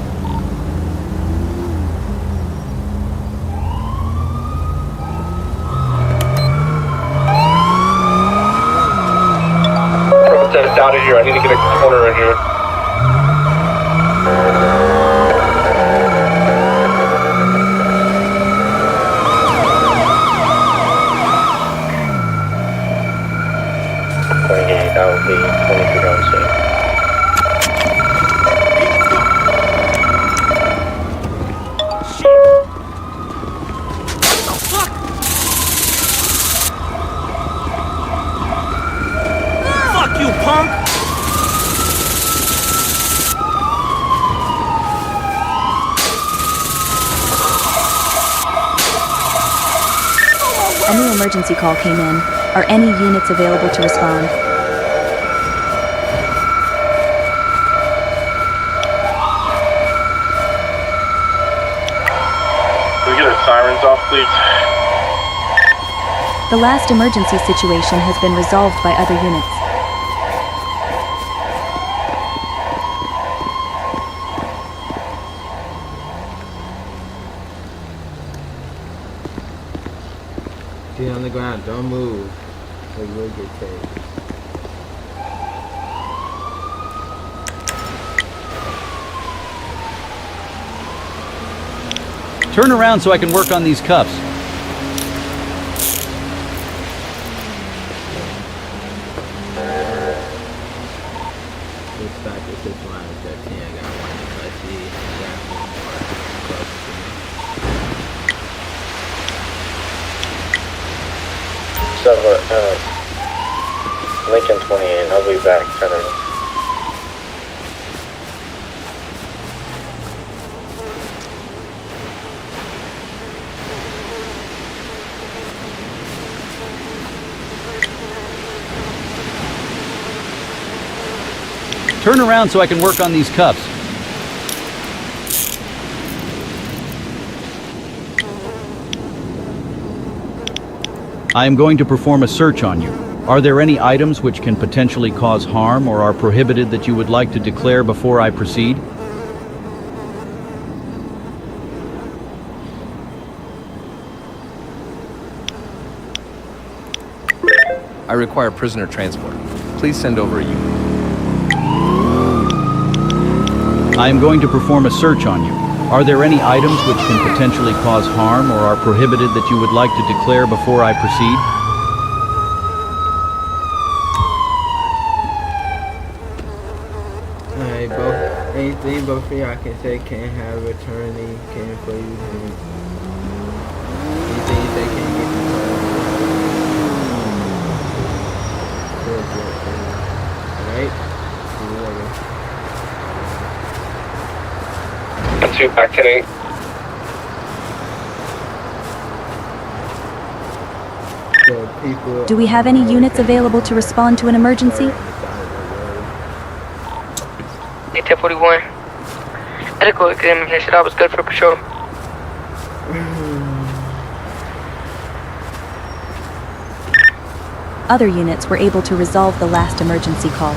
Protest out of here. I need to get a corner in here. That would be 23 on scene. Fuck you, punk! A new emergency call came in. Are any units available to respond? Sirens off, please. The last emergency situation has been resolved by other units. Stay on the ground, don't move. Or you will get tased. Turn around so I can work on these cuffs. Looks like this is line 13. I got one in custody. I got one more close So, Lincoln 28, I'll be back. Turn around so I can work on these cuffs. I am going to perform a search on you. Are there any items which can potentially cause harm or are prohibited that you would like to declare before I proceed? I require prisoner transport. Please send over a unit. I am going to perform a search on you. Are there any items which can potentially cause harm or are prohibited that you would like to declare before I proceed? Alright, anything both of y'all can say can't have attorney, can't for you. Anything you say can't get Alright? See you later. Two back 10-8. Do we have any units available to respond to an emergency? 1041. Medical examination, I was good for patrol. Other units were able to resolve the last emergency call.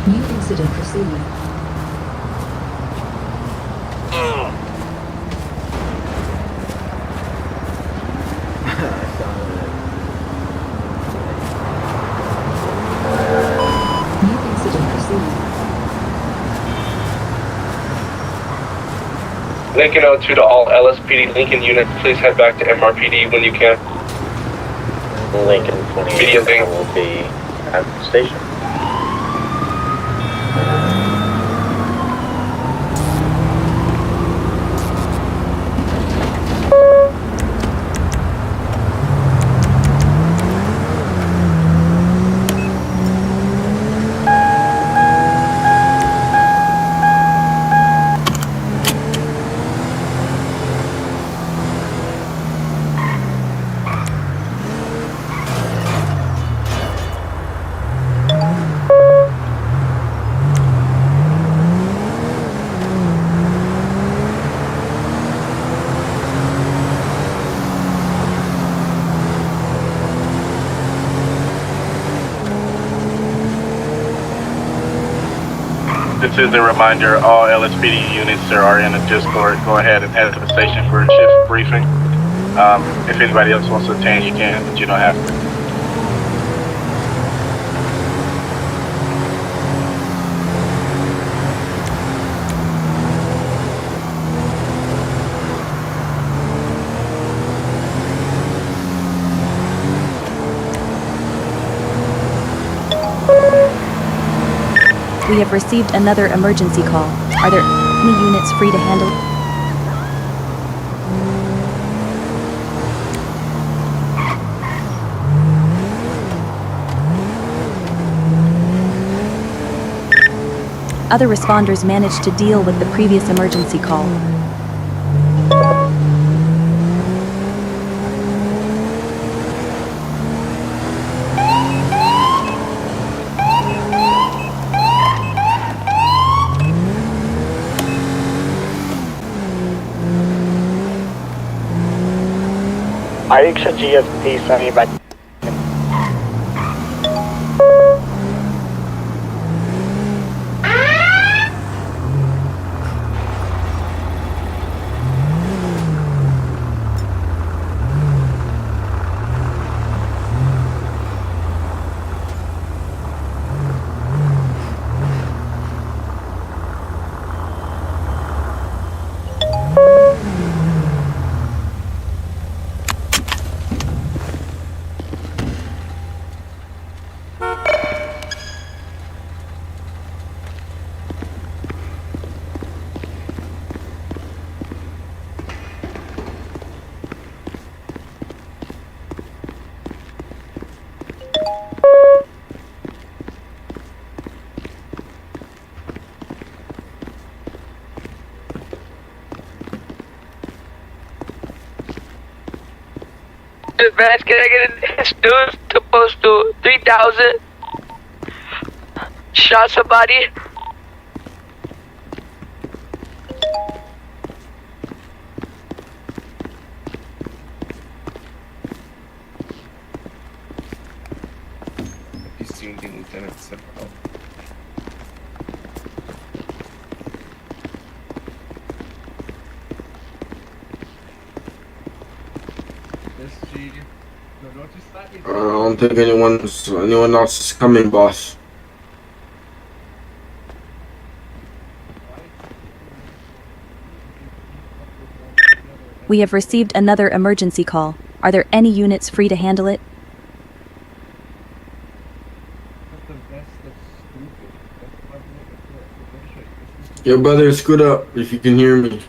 New incident proceeding. New incident proceeding. Lincoln 02 to all LSPD Lincoln units, please head back to MRPD when you can. Lincoln 28 Immediately. will be at the station. this is a reminder, all LSPD units that are in the Discord, go ahead and head to the station for a shift briefing. If anybody else wants to attend, you can, but you don't have to. We have received another emergency call. Are there any units free to handle? Other responders managed to deal with the previous emergency call. Ayık sa GFP sa iba't. Advance, can I get this dude supposed to 3,000? Shot somebody. You seen the lieutenant said, oh. I don't think anyone else is coming, boss. We have received another emergency call. Are there any units free to handle it? Your brother, scoot up if you can hear me.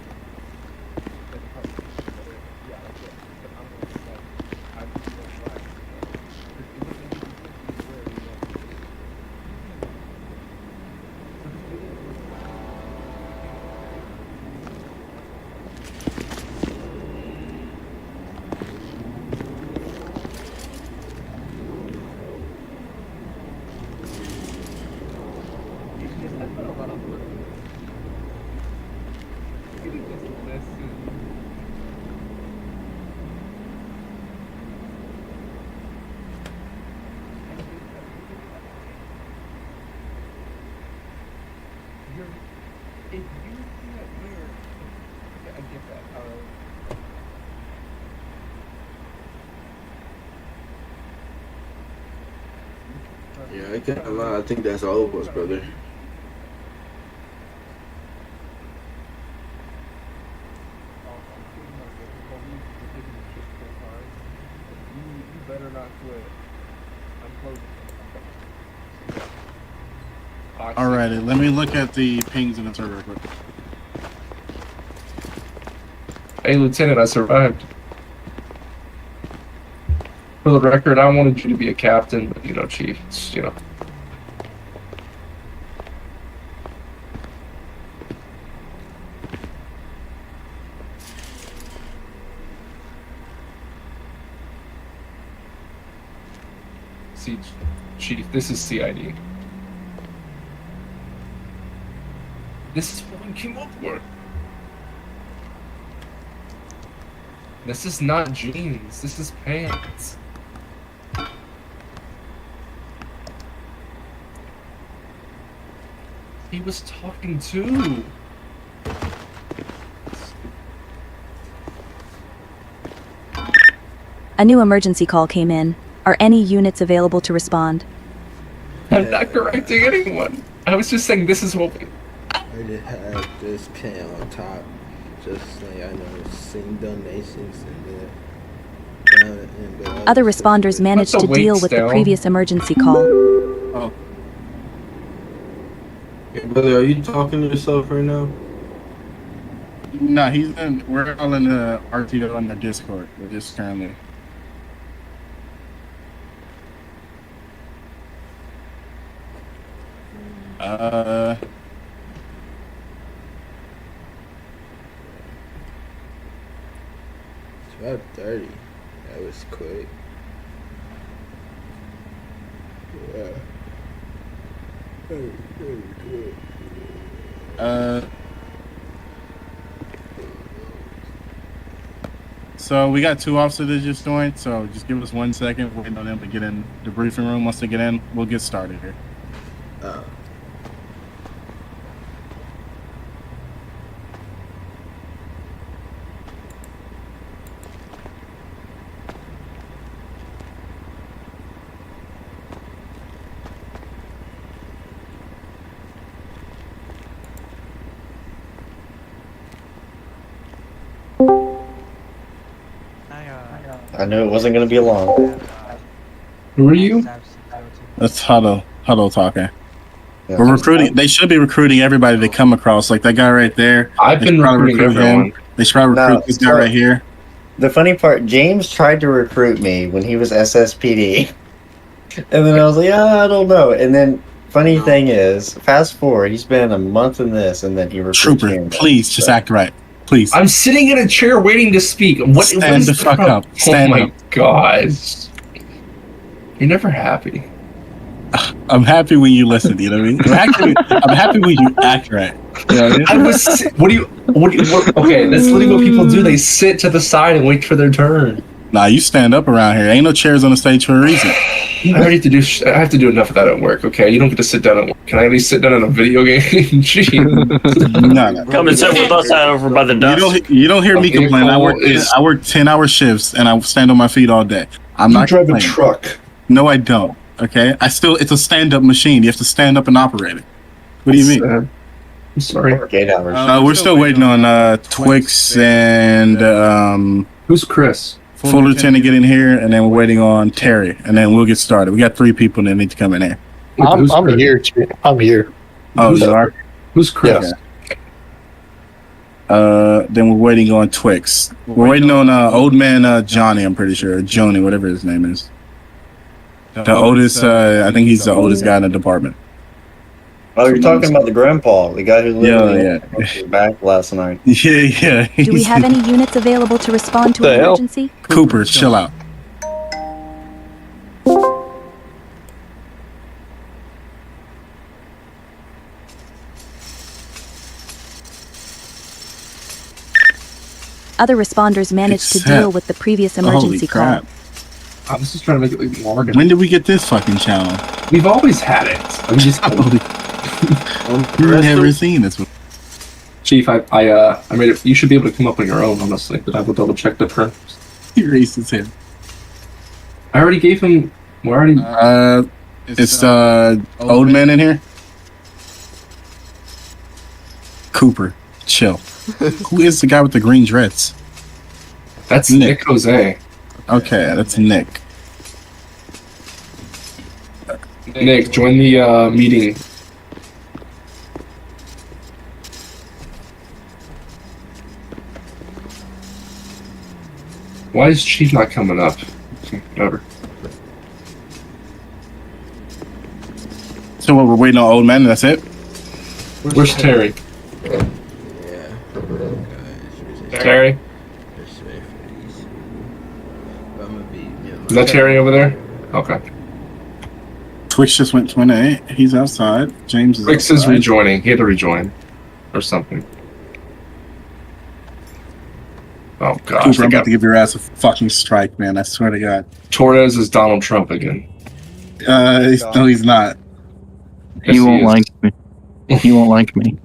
Yeah, I can't lie. I think that's all of us, brother. Alrighty, let me look at the pings in the server real quick. Hey, Lieutenant, I survived. For the record, I wanted you to be a captain, but, Chief, it's, See, Chief, this is CID. This is what we came up for. This is not jeans, this is pants. He was talking too. A new emergency call came in. Are any units available to respond? I'm not correcting anyone. I was just saying this is what we... I just have this pen on top, just like I know, seeing donations and Other responders managed to deal with the previous emergency call. Oh. Hey, brother, are you talking to yourself right now? No, we're all in the RTO on the Discord. We're just currently. It's about 30. That was quick. Yeah. So we got 2 officers that just joined, so just give us 1 second. We're waiting on them to get in the briefing room. Once they get in, we'll get started here. I knew it wasn't going to be long. Who are you? That's Huddle talking. Yeah. We're recruiting. They should be recruiting everybody they come across. Like that guy right there. I've been recruiting everyone. They should probably recruit this guy right here. The funny part, James tried to recruit me when he was SSPD. And then I was like, I don't know. And then funny thing is, fast forward, he's been a month in this, and then he recruits Trooper, please just act right. Please. I'm sitting in a chair waiting to speak. Stand the fuck up. Stand up. Oh my gosh. You're never happy. I'm happy when you listen, you know what I mean? I'm happy when you act right. You know what I mean? Okay, that's literally what people do. They sit to the side and wait for their turn. Nah, you stand up around here. Ain't no chairs on the stage for a reason. I have to do enough of that at work, okay? You don't get to sit down at work. Can I at least sit down in a video game? Jeez. No. Come and sit with us out over by the dust. You don't hear me complain. I work 10-hour shifts and I stand on my feet all day. I'm not drive a truck. No, I don't. Okay? It's a stand-up machine. You have to stand up and operate it. What do you mean? I'm sorry. 8 hours. We're still waiting on Twix and who's Chris? Full Lieutenant get in here, and then we're waiting on Terry, and then we'll get started. We got 3 people that need to come in here. I'm here. I'm here. Oh, you are? Who's Chris? Okay. Then we're waiting on Twix. We're waiting on old man Johnny, I'm pretty sure. Joni, whatever his name is. The oldest, I think he's the oldest guy in the department. Oh, you're talking about the grandpa, the guy who lived back last night. Yeah. Do we have any units available to respond to an emergency? Cooper, chill out. Other responders managed to deal with the previous emergency call. I was just trying to make it like longer. When did we get this fucking channel? We've always had it. I'm just I've never seen this before. Chief, I made it. You should be able to come up on your own, honestly, but I will double check the terms. He raised his hand. I already gave him. It's old man in here. Cooper, chill. Who is the guy with the green dreads? That's Nick Jose. Okay, that's Nick. Nick, join the meeting. Why is Chief not coming up? Whatever. So what, we're waiting on old man and that's it? Where's Terry? Terry? Is that Terry over there? Okay. Twix just went 28. He's outside. James is Twix is rejoining. He had to rejoin. Or something. Oh, gosh. Cooper, I'm about to give your ass a fucking strike, man. I swear to God. Torres is Donald Trump again. No, he's not. He won't like me. He won't like me.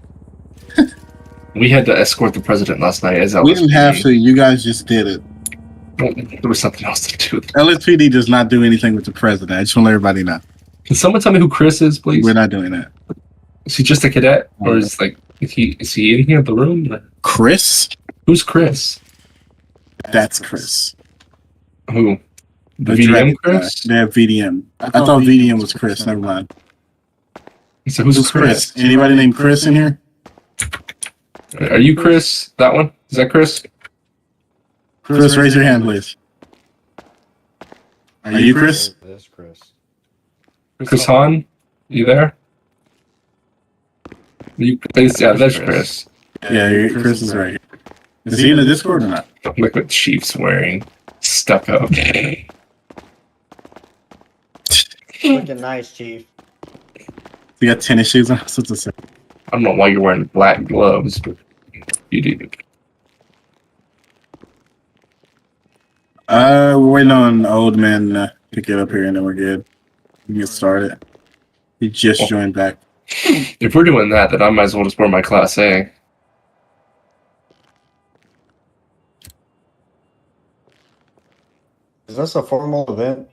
We had to escort the president last night as LSPD. We didn't have to. You guys just did it. Well, there was something else to do. LSPD does not do anything with the president. I just want to let everybody know. Can someone tell me who Chris is, please? We're not doing that. Is he just a cadet, or is he in here in the room? Chris? Who's Chris? That's Chris. Who? The VDM VDM Chris? They have VDM. I thought VDM was Chris. Never mind. So who's Chris? Anybody named Chris in here? Are you Chris? That one? Is that Chris? Chris, raise your hand, please. Are you Chris? That's Chris. Chris Hahn? You there? Yeah, that's Chris. Yeah, Chris is right here. Is he in the Discord or not? Look what Chief's wearing. Stucco. Looking nice, Chief. You got tennis shoes on? What's to say? I don't know why you're wearing black gloves, but you do. We're waiting on old man to get up here and then we're good. We can get started. He just joined back. If we're doing that, then I might as well just wear my Class A. Is this a formal event?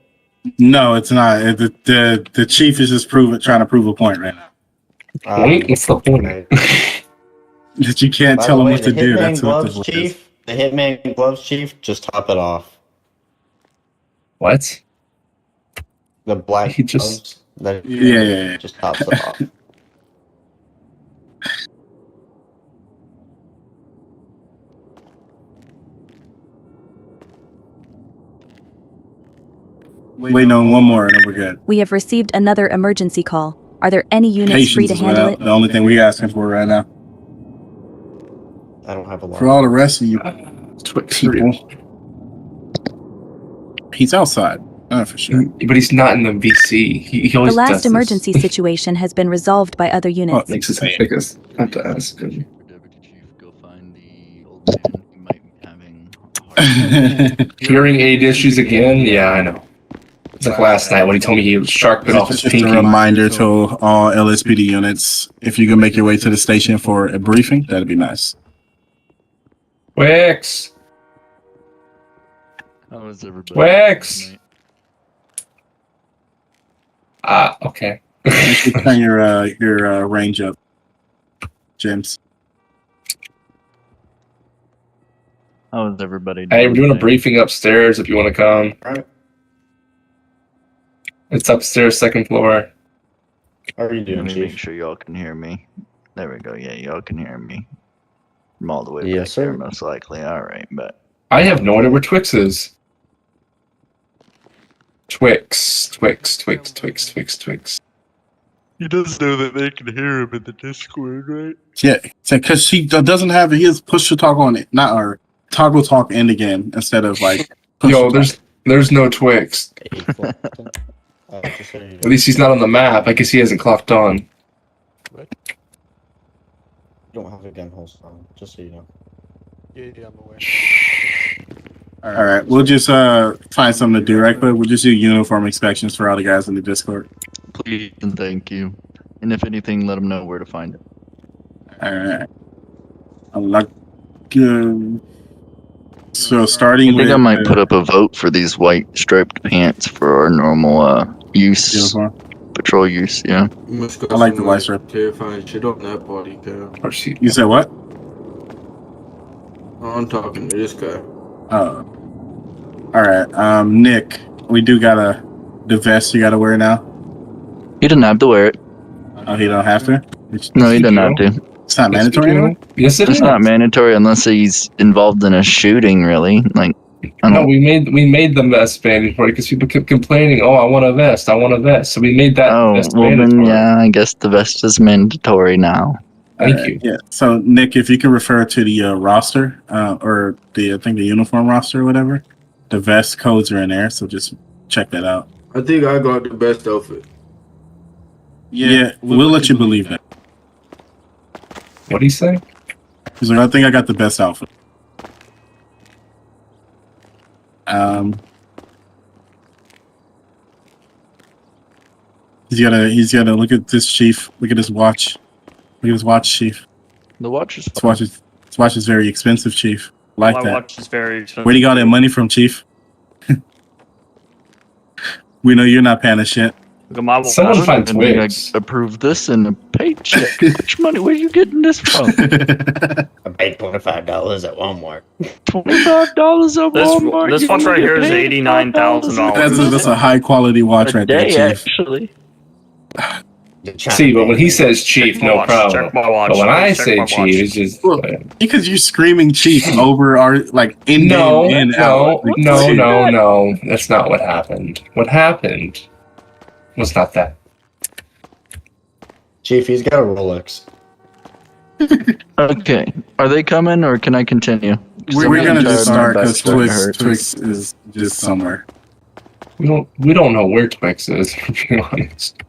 No, it's not. The chief is just trying to prove a point right now. Point? What's the point? That you can't tell him what to do. That's what the chief. The Hitman Gloves Chief, just top it off. What? The black he just gloves, yeah. Just tops it off. Waiting on one more and then we're good. We have received another emergency call. Are there any units free to handle it? The only thing we're asking for right now. I don't have a lot. For all the rest of you people. He's outside. For sure. But he's not in the VC. He always The last does emergency situation has been resolved by other units. Oh, makes us take us. I have to ask him. Hearing aid issues again? Yeah, I know. It's like last night when he told me he was sharking off his Just pinky. a reminder to all LSPD units, if you can make your way to the station for a briefing, that'd be nice. Wix! How is everybody? Wix! Okay. Turn your range up, James. How is everybody doing? Hey, we're doing a briefing upstairs if you want to come. Right. It's upstairs, second floor. How are you doing, Let me Chief? make sure y'all can hear me. There we go. Yeah, y'all can hear me. I'm all the way Yes, back there, sir. most likely. All right, but I have no idea where Twix is. Twix. he does know that they can hear him in the Discord, right? Yeah, because he doesn't have his push to talk on it, not or toggle talk end again instead of like. Yo, there's no Twix. Just so you know. At least he's not on the map. I guess he hasn't clocked on. You don't have a gun holster on, just so you know. Yeah, I'm aware. All right, we'll just find something to do, right? But we'll just do uniform inspections for all the guys in the Discord. Please and thank you. And if anything, let them know where to find it. All right. I'm not good. So starting I think with, I might put up a vote for these white striped pants for our normal use. Uniform. Patrol use, yeah. I like the white stripe. Terrifying shit on that body, girl. You said what? I'm talking to this guy. Oh. All right. Nick, we do got the vest you got to wear now. He didn't have to wear it. Oh, he don't have to? No, he doesn't have to. It's not mandatory anymore? Yes, It's not mandatory unless he's involved in a shooting, really. Like, I No, don't. we made the vest mandatory because people kept complaining. Oh, I want a vest. So we made that Oh, vest well mandatory. then, yeah, I guess the vest is mandatory now. Thank you. Yeah. So, Nick, if you can refer to the roster, or I think the uniform roster or whatever, the vest codes are in there. So just check that out. I think I got the best outfit. Yeah, we'll let you believe that. What do you say? He's like, I think I got the best outfit. He's gotta look at this chief. Look at his watch. Look at his watch, Chief. The watch is His watch is very expensive, Chief. Like My that. watch is very expensive. Where do you got that money from, Chief? We know you're not paying a shit. Look at my watch. Someone find Twigs. Approve this in a paycheck. Which money? Where you getting this from? I paid $25 at Walmart. $25 at Walmart. This watch right here is $89,000. That's a high quality watch right there, Chief. Actually. See, but when he says Chief, no problem. Check my watch. But when I Check say my Chief, watch. it's just Because you're screaming Chief over our in no. That's not what happened. What happened was not that. Chief, he's got a Rolex. Okay. Are they coming or can I continue? We're gonna just start because Twix is just somewhere. We don't know where Twix is, to be honest.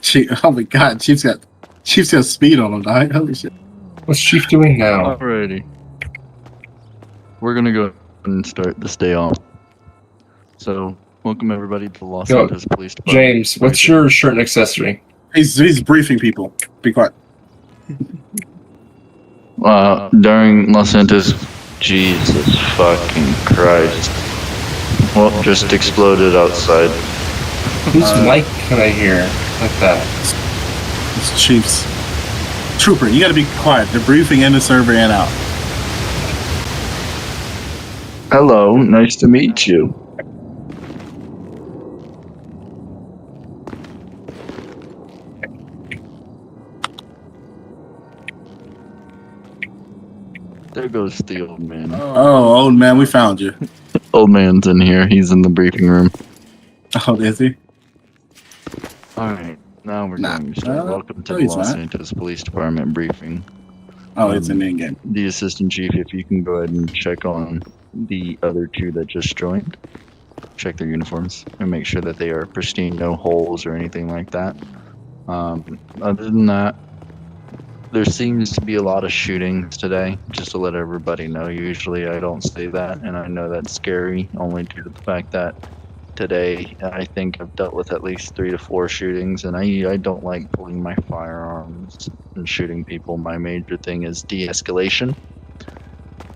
Chief, oh my God, Chief's got speed on him, dog. Holy shit! What's Chief doing now? Alrighty. We're gonna go and start this day off. So, welcome everybody to the Los Santos Police Department. James, what's your shirt and accessory? He's briefing people. Be quiet. During Los Santos, Jesus fucking Christ. Well, just exploded outside. Whose mic can I hear like that? It's Chief's. Trooper, you gotta be quiet. They're briefing in the server and out. Hello, nice to meet you. There goes the old man. Oh, old man, we found you. Old man's in here. He's in the briefing room. Oh, is he? Alright, now we're going to start. Welcome to the Los Santos Police Department briefing. Oh, it's an in-game. The Assistant Chief, if you can go ahead and check on the other two that just joined. Check their uniforms and make sure that they are pristine, no holes or anything like that. Other than that, there seems to be a lot of shootings today, just to let everybody know. Usually I don't say that, and I know that's scary, only due to the fact that today I think I've dealt with at least 3 to 4 shootings, and I don't like pulling my firearms and shooting people. My major thing is de-escalation,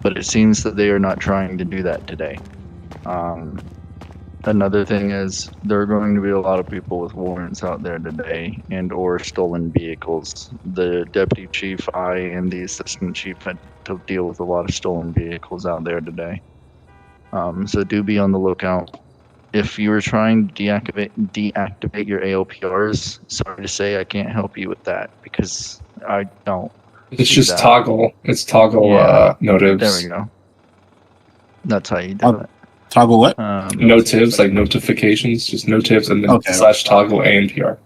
but it seems that they are not trying to do that today. Another thing is there are going to be a lot of people with warrants out there today and or stolen vehicles. The Deputy Chief, I, and the Assistant Chief had to deal with a lot of stolen vehicles out there today. So do be on the lookout. If you were trying to deactivate your ALPRs, sorry to say I can't help you with that because I don't. It's just toggle. It's toggle notives. There we go. That's how you do it. Toggle what? Notives, like notifications, just notives and then / toggle ANPR.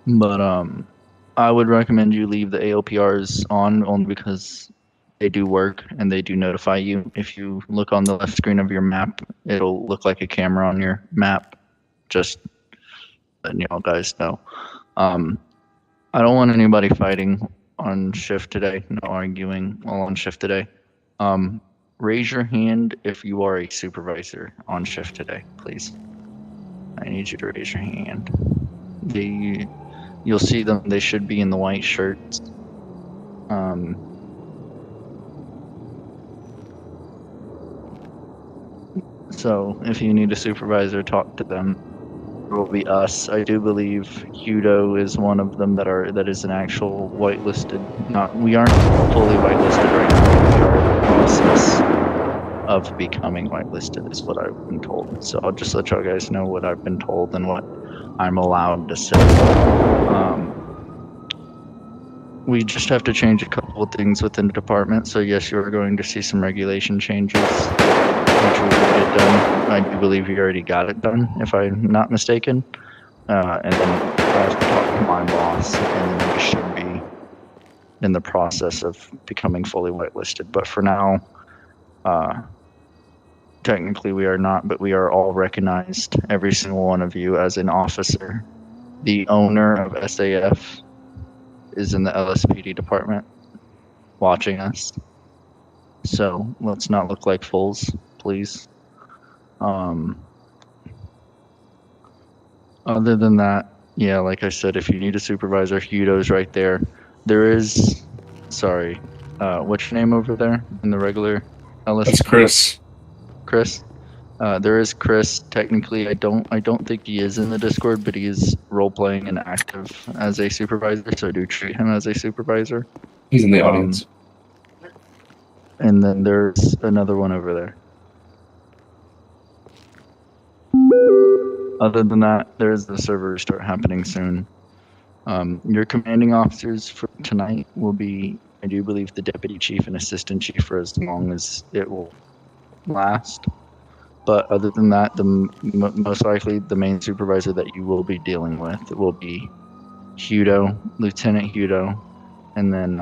But I would recommend you leave the ALPRs on only because they do work and they do notify you. If you look on the left screen of your map, it'll look like a camera on your map. Just letting y'all guys know. I don't want anybody fighting on shift today, no arguing while on shift today. Raise your hand if you are a supervisor on shift today, please. I need you to raise your hand. You'll see them, they should be in the white shirts. So if you need a supervisor, talk to them. It will be us. I do believe Hudo is one of them that is an actual whitelisted. We aren't fully whitelisted right now. We are in the process of becoming whitelisted is what I've been told. So I'll just let y'all guys know what I've been told and what I'm allowed to say. We just have to change a couple of things within the department. So yes, you're going to see some regulation changes, which we will get done. I do believe you already got it done, if I'm not mistaken. And then I have to talk to my boss, and then we should be in the process of becoming fully whitelisted. But for now, technically we are not, but we are all recognized, every single one of you, as an officer. The owner of SAF is in the LSPD department watching us. So let's not look like fools, please. Other than that, Yeah, like I said, if you need a supervisor, Hudo's right there. There is, sorry, what's your name over there in the regular LSPD? That's Chris. Chris. There is Chris. Technically, I don't think he is in the Discord, but he is role playing and active as a supervisor, so I do treat him as a supervisor. He's in the audience. And then there's another one over there. Other than that, there's the server restart happening soon. Your commanding officers for tonight will be, I do believe, the deputy chief and assistant chief for as long as it will last. But other than that, most likely the main supervisor that you will be dealing with will be Hudo, Lieutenant Hudo, and then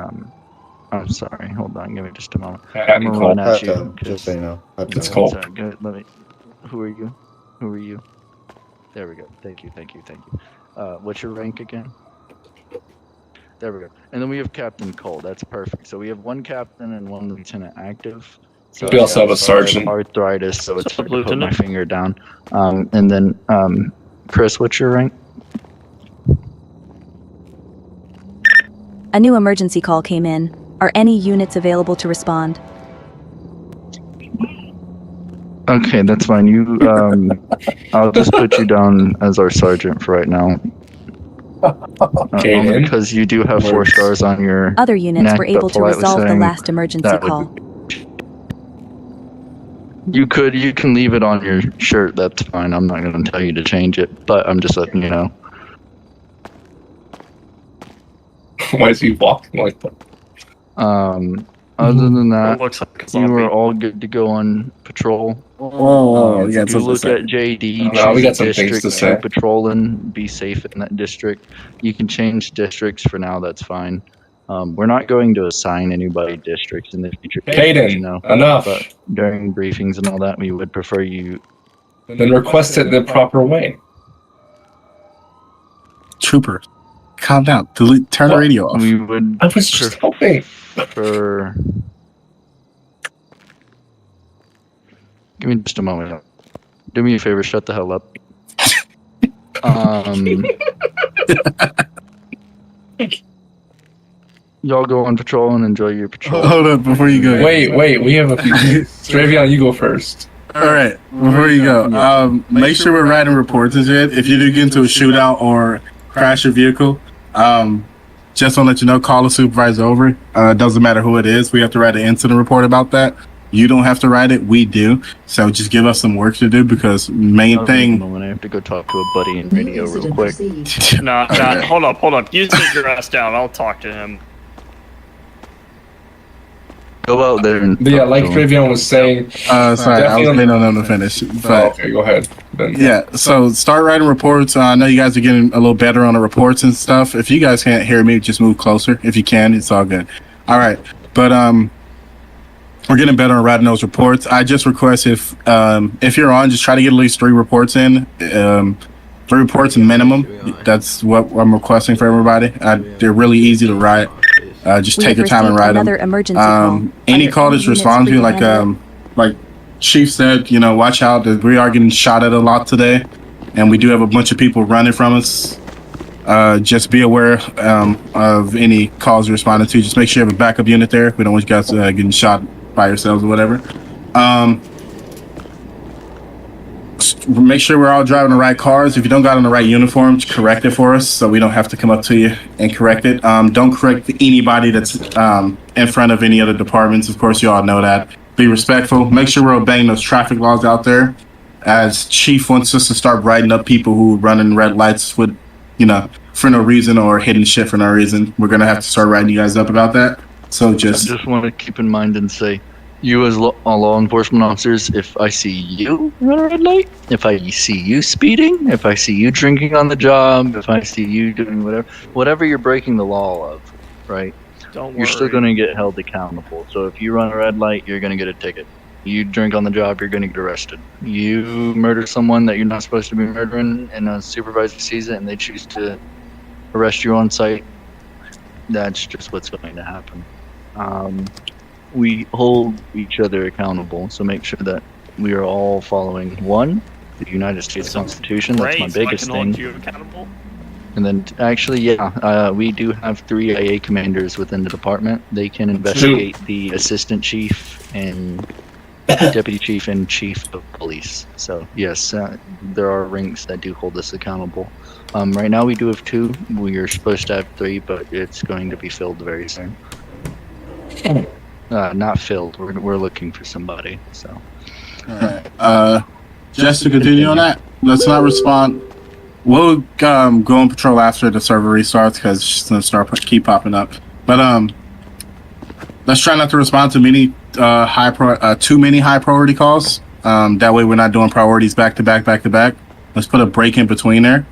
I'm sorry, hold on, give me just a moment. I'm gonna run at you. Just so you know. It's cold. Good. Let me. Who are you? Who are you? There we go. Thank you. What's your rank again? There we go. And then we have Captain Cole. That's perfect. So we have one captain and one lieutenant active. So we also have a sergeant. Arthritis, so it's hard to put my finger down. And then Chris, what's your rank? A new emergency call came in. Are any units available to respond? Okay, that's fine. You, I'll just put you down as our sergeant for right now. Okay, because you do have 4 stars on your Other units neck, were able but to resolve the saying last emergency that would- call. You can leave it on your shirt. That's fine. I'm not going to tell you to change it, but I'm just letting you know. Why is he walking like that? Other than that, looks like a you zombie. are all good to go on patrol. You got If you something to look say. at JD, No, we choose got a some things district to say. patrolling, be safe in that district. You can change districts for now, that's fine. We're not going to assign anybody districts in the future. Caden, you know, enough. But during briefings and all that, we would prefer you. Then request it the proper way. Trooper, calm down. Turn the radio off. We would. I was just hoping. Give me just a moment. Do me a favor, shut the hell up. Y'all go on patrol and enjoy your patrol. Hold up before you go. Wait, we have a few. Stravion, you go first. All right, before you go, make sure we're writing reports and shit. If you do get into a shootout or crash your vehicle, just want to let you know, call the supervisor over. Doesn't matter who it is. We have to write an incident report about that. You don't have to write it. We do. So just give us some work to do because main thing. I have to go talk to a buddy in radio real quick. Nah, hold up. You sit your ass down. I'll talk to him. Go out there and. But yeah, like Stravion was saying. Sorry, I was waiting on them to finish. But, okay, go ahead. Then. Yeah, so start writing reports. I know you guys are getting a little better on the reports and stuff. If you guys can't hear me, just move closer. If you can, it's all good. All right, but we're getting better on writing those reports. I just request if you're on, just try to get at least 3 reports in. 3 reports minimum. That's what I'm requesting for everybody. They're really easy to write. Just take your time and write them. Emergency call. Any call that's responding to, like Chief said, watch out. That we are getting shot at a lot today, and we do have a bunch of people running from us. Just be aware of any calls you're responding to. Just make sure you have a backup unit there. We don't want you guys getting shot by yourselves or whatever. Make sure we're all driving the right cars. If you don't got on the right uniforms, correct it for us so we don't have to come up to you and correct it. Don't correct anybody that's in front of any other departments. Of course, you all know that. Be respectful. Make sure we're obeying those traffic laws out there. As Chief wants us to start writing up people who run in red lights with, for no reason or hitting shit for no reason. We're going to have to start writing you guys up about that. So I just want to keep in mind and say, you as law enforcement officers, if I see you run a red light, if I see you speeding, if I see you drinking on the job, if I see you doing whatever you're breaking the law of, right? You're still going to get held accountable. So if you run a red light, you're going to get a ticket. You drink on the job, you're going to get arrested. You murder someone that you're not supposed to be murdering, and a supervisor sees it and they choose to arrest you on site, that's just what's going to happen. We hold each other accountable, so make sure that we are all following, 1, the United States Constitution. That's my biggest I can hold thing. you accountable. And then, actually, yeah, we do have 3 IA commanders within the department. They can investigate the assistant chief and deputy chief and chief of police. So, yes, there are ranks that do hold us accountable. Right now, we do have 2. We are supposed to have 3, but it's going to be filled very soon. Not filled. We're looking for somebody. So. Alright. Just to continue on that, let's not respond. We'll go on patrol after the server restarts because it's just gonna keep popping up. But let's try not to respond to many too many high priority calls. That way we're not doing priorities back to back. Let's put a break in between there.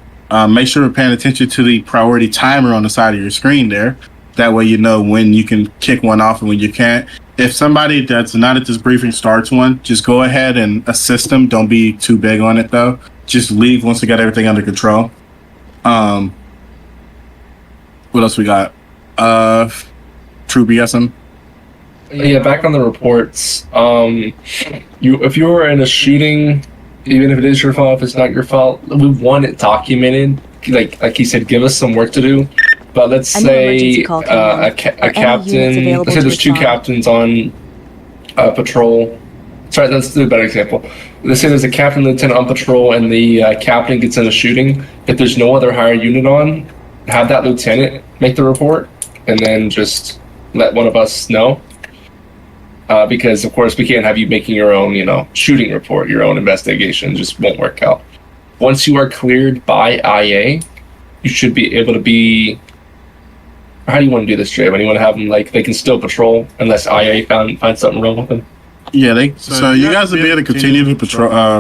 Make sure we're paying attention to the priority timer on the side of your screen there. That way you know when you can kick one off and when you can't. If somebody that's not at this briefing starts one, just go ahead and assist them. Don't be too big on it though. Just leave once we got everything under control. What else we got? True BSM. Yeah, back on the reports. If you were in a shooting, even if it is your fault, if it's not your fault, we want it documented. Like he said, give us some work to do. But let's say a captain. Let's say there's 2 captains on patrol. Sorry, let's do a better example. Let's say there's a captain lieutenant on patrol and the captain gets in a shooting. If there's no other higher unit on, have that lieutenant make the report and then just let one of us know. Because, of course, we can't have you making your own, shooting report, your own investigation. It just won't work out. Once you are cleared by IA, you should be able to be... How do you want to do this, Jay? You want to have them, they can still patrol unless IA finds something wrong with them? Yeah, so you guys will be able to continue to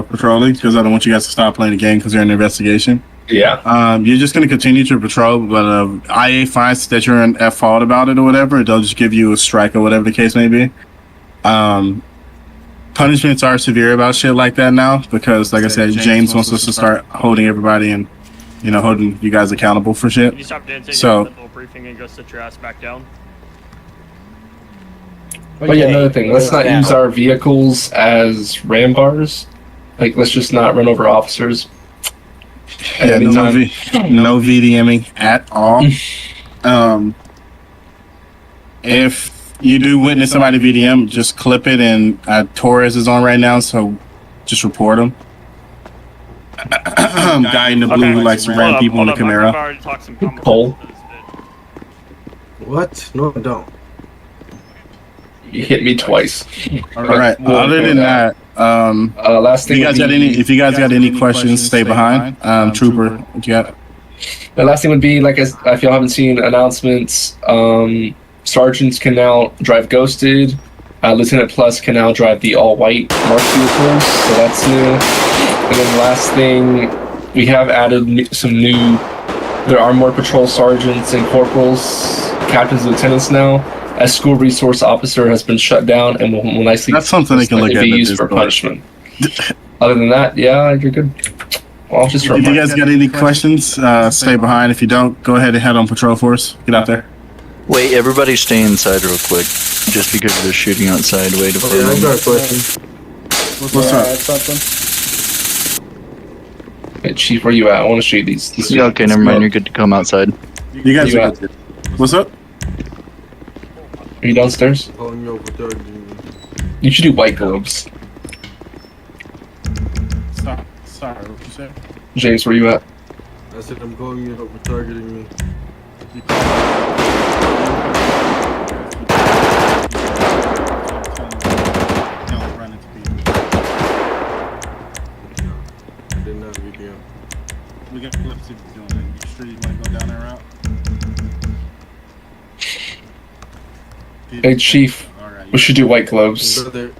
patrolling because I don't want you guys to stop playing the game because you're in investigation. Yeah. You're just going to continue to patrol, but IA finds that you're at fault about it or whatever, they'll just give you a strike or whatever the case may be. Punishments are severe about shit like that now because, like I said, James wants us to start holding everybody and, holding you guys accountable for shit. Can you stop dancing So, in the middle briefing and go sit your ass back down? Oh yeah, another thing. Let's not use our vehicles as ram bars. Let's just not run over officers. Yeah, no VDMing at all. If you do witness somebody VDM, just clip it, and Torres is on right now, so just report him. Guy in the blue who likes to ram people in the Camaro. Cole. What? No, don't. You hit me twice. All right. Other than that, last thing. If you guys got any questions, stay behind. Trooper, what you got? The last thing would be, if y'all haven't seen announcements, sergeants can now drive Ghosted. Lieutenant Plus can now drive the all-white marked vehicles, so that's new. And then the last thing, we have added some new. There are more patrol sergeants and corporals, captains, and lieutenants now. As school resource officer has been shut down and will nicely. That's something they can look at. Be used for punishment. Other than that, yeah, you're good. Well, just if you guys got any questions, stay behind. If you don't, go ahead and head on patrol force. Get out there. Wait, everybody stay inside real quick. Just because they're shooting outside. Wait a minute. I got a question. What's up? Hey, Chief, where you at? I want to show you these. Yeah, okay, never mind. You're good to come outside. You guys are good. What's up? Are you downstairs? You should do white globes. Sorry, what you said? James, where you at? I said I'm calling you up for targeting me. Didn't have video. We got clips if you're doing it. You sure you want to go down that route? Hey, Chief, we should do white globes. The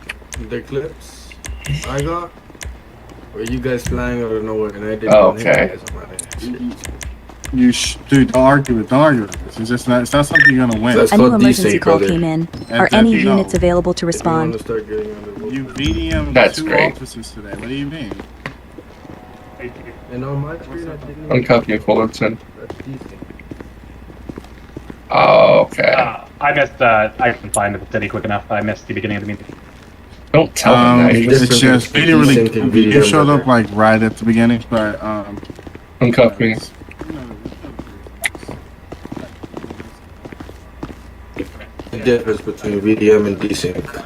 clips I got, or you guys flying out of nowhere and I didn't. Oh, okay. Dude, don't argue with this. It's not something you're gonna win. A new emergency call came in. Are any units available to respond? You VDM That's 2 great. officers today. What do you mean? And on my screen, I didn't. Uncopy a Fullerton. Oh, okay. I missed. I couldn't find the city quick enough. I missed the beginning of the meeting. Don't tell them that. It's just they didn't really. You showed up right at the beginning, but Uncuff me. the difference between VDM and desync?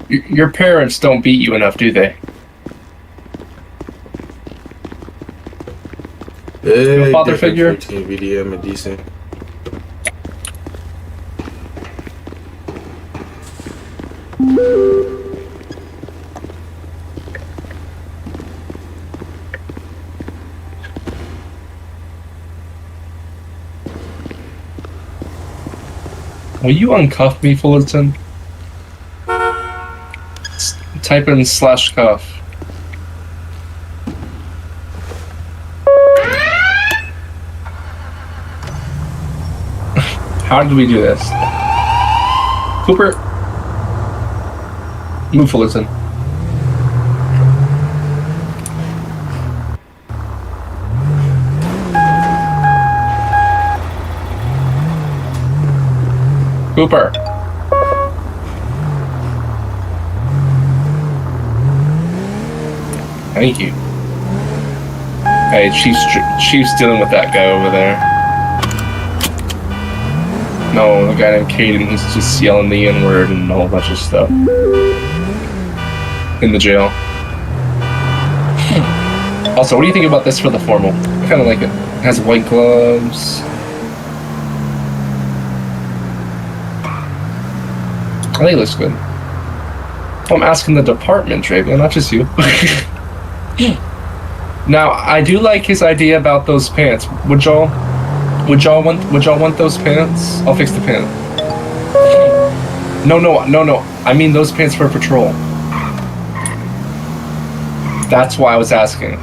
Your parents don't beat you enough, do they? Big father difference figure? between VDM and desync. Will you uncuff me, Fullerton? Type in /cuff. How did we do this? Cooper? Move, Fullerton. Cooper. Thank you. Hey, Chief's dealing with that guy over there. No, the guy named Caden, he's just yelling the N-word and a whole bunch of stuff. In the jail. Also, what do you think about this for the formal? I kind of like it. It has white gloves. I think it looks good. I'm asking the department, Draven, not just you. Now, I do like his idea about those pants. Would y'all want those pants? I'll fix the pant. No. I mean those pants for patrol. That's why I was asking.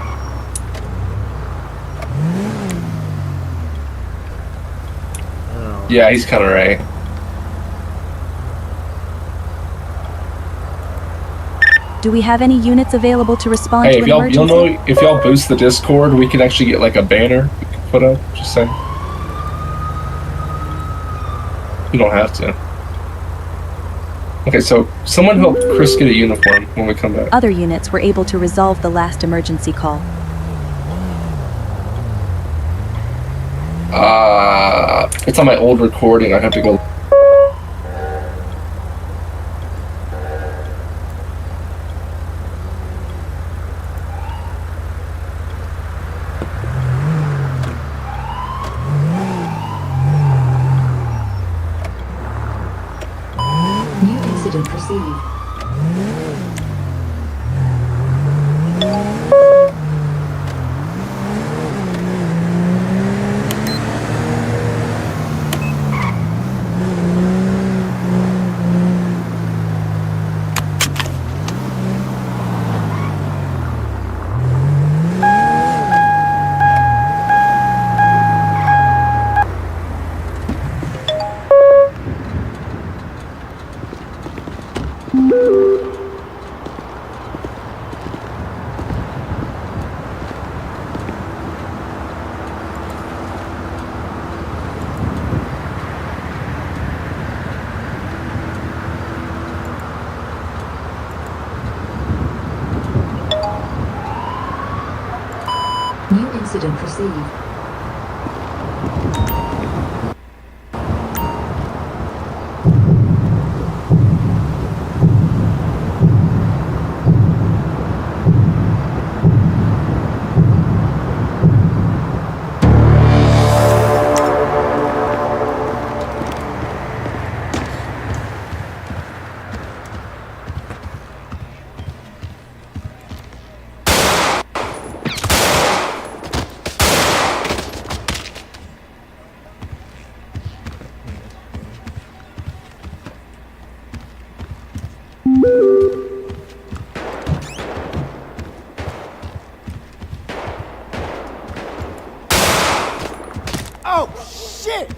Yeah, he's kind of right. Do we have any units available to respond Hey, to if an y'all emergency? if y'all boost the Discord, we can actually get like a banner we can put up. Just saying. You don't have to. Okay, so someone help Chris get a uniform when we come back. Other units were able to resolve the last emergency call. It's on my old recording. I have to go. New incident received. New incident received. Oh, shit!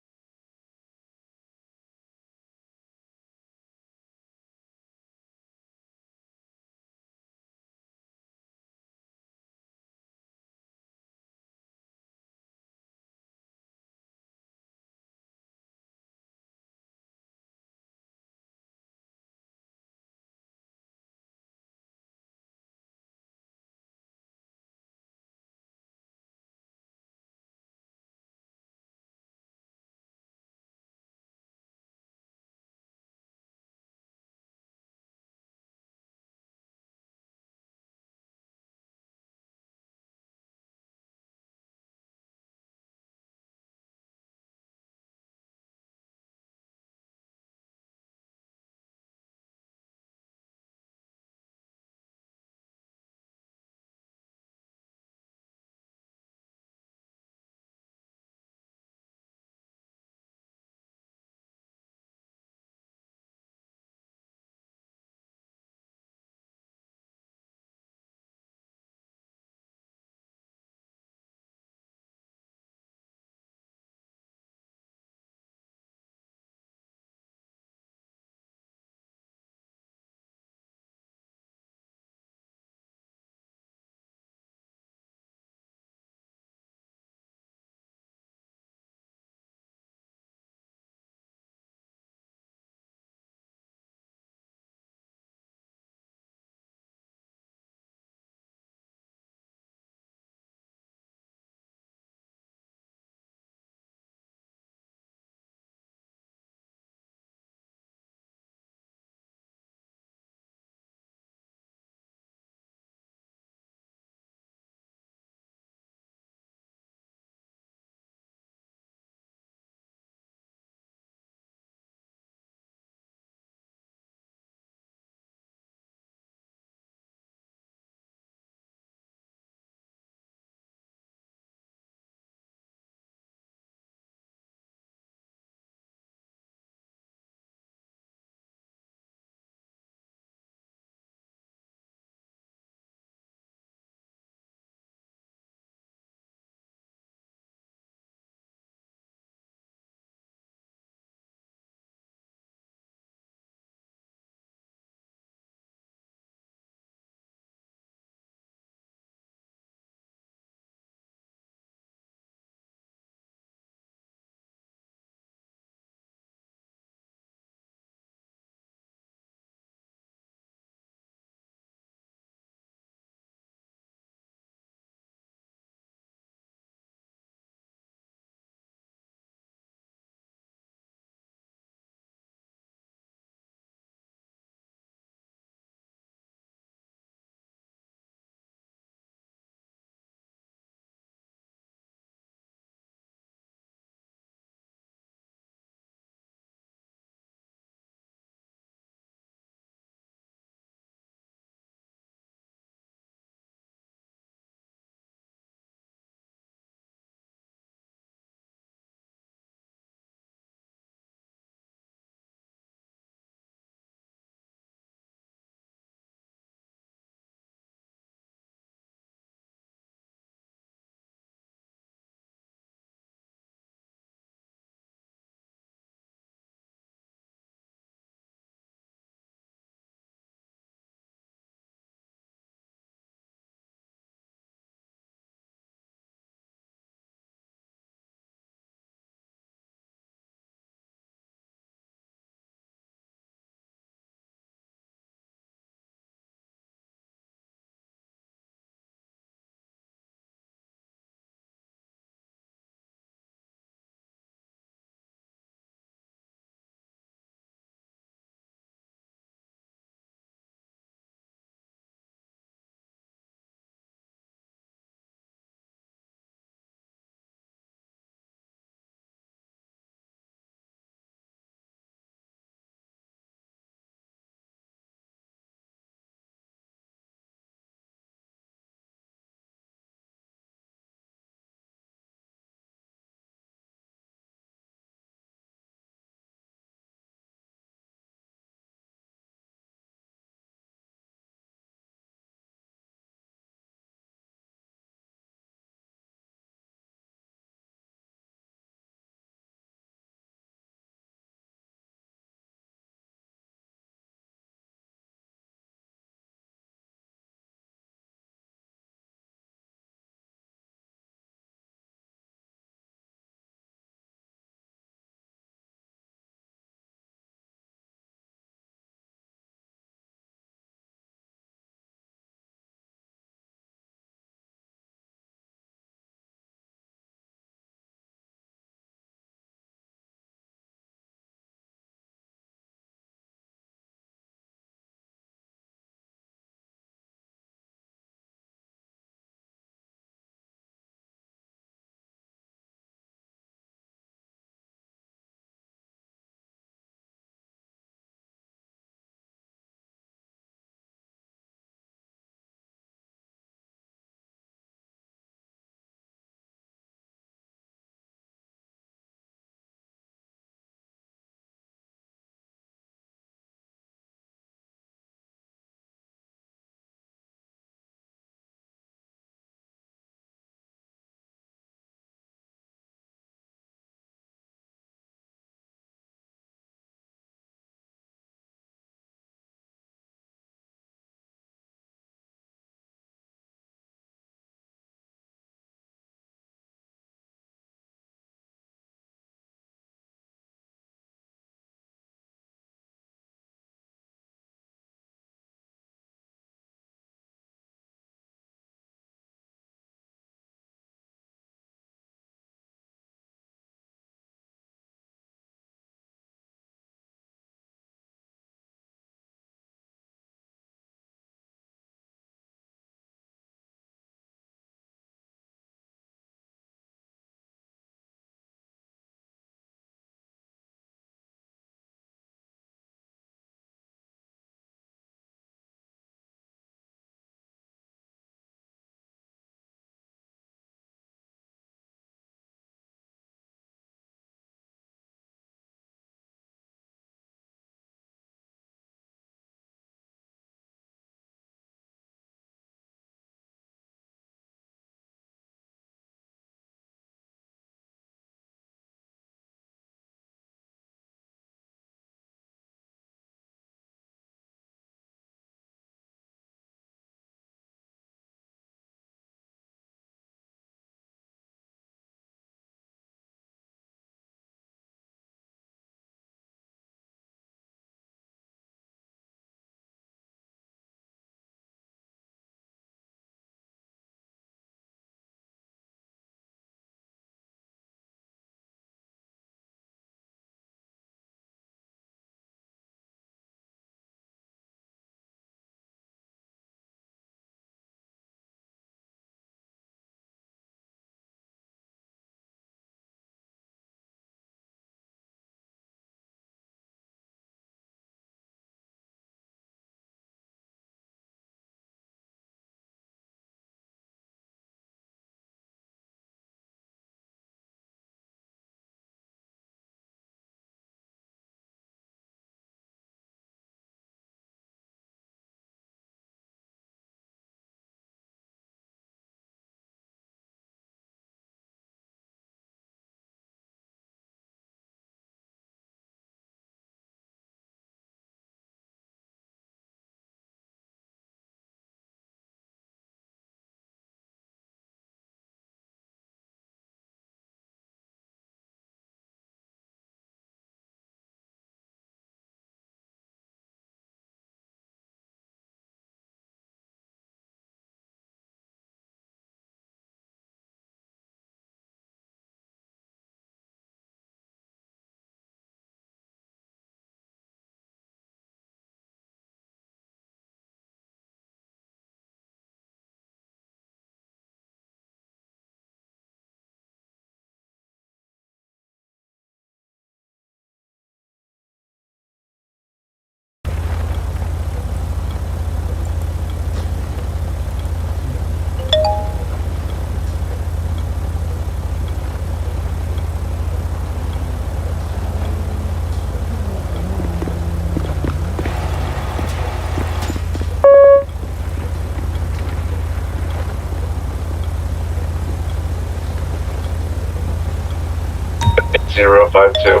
8052.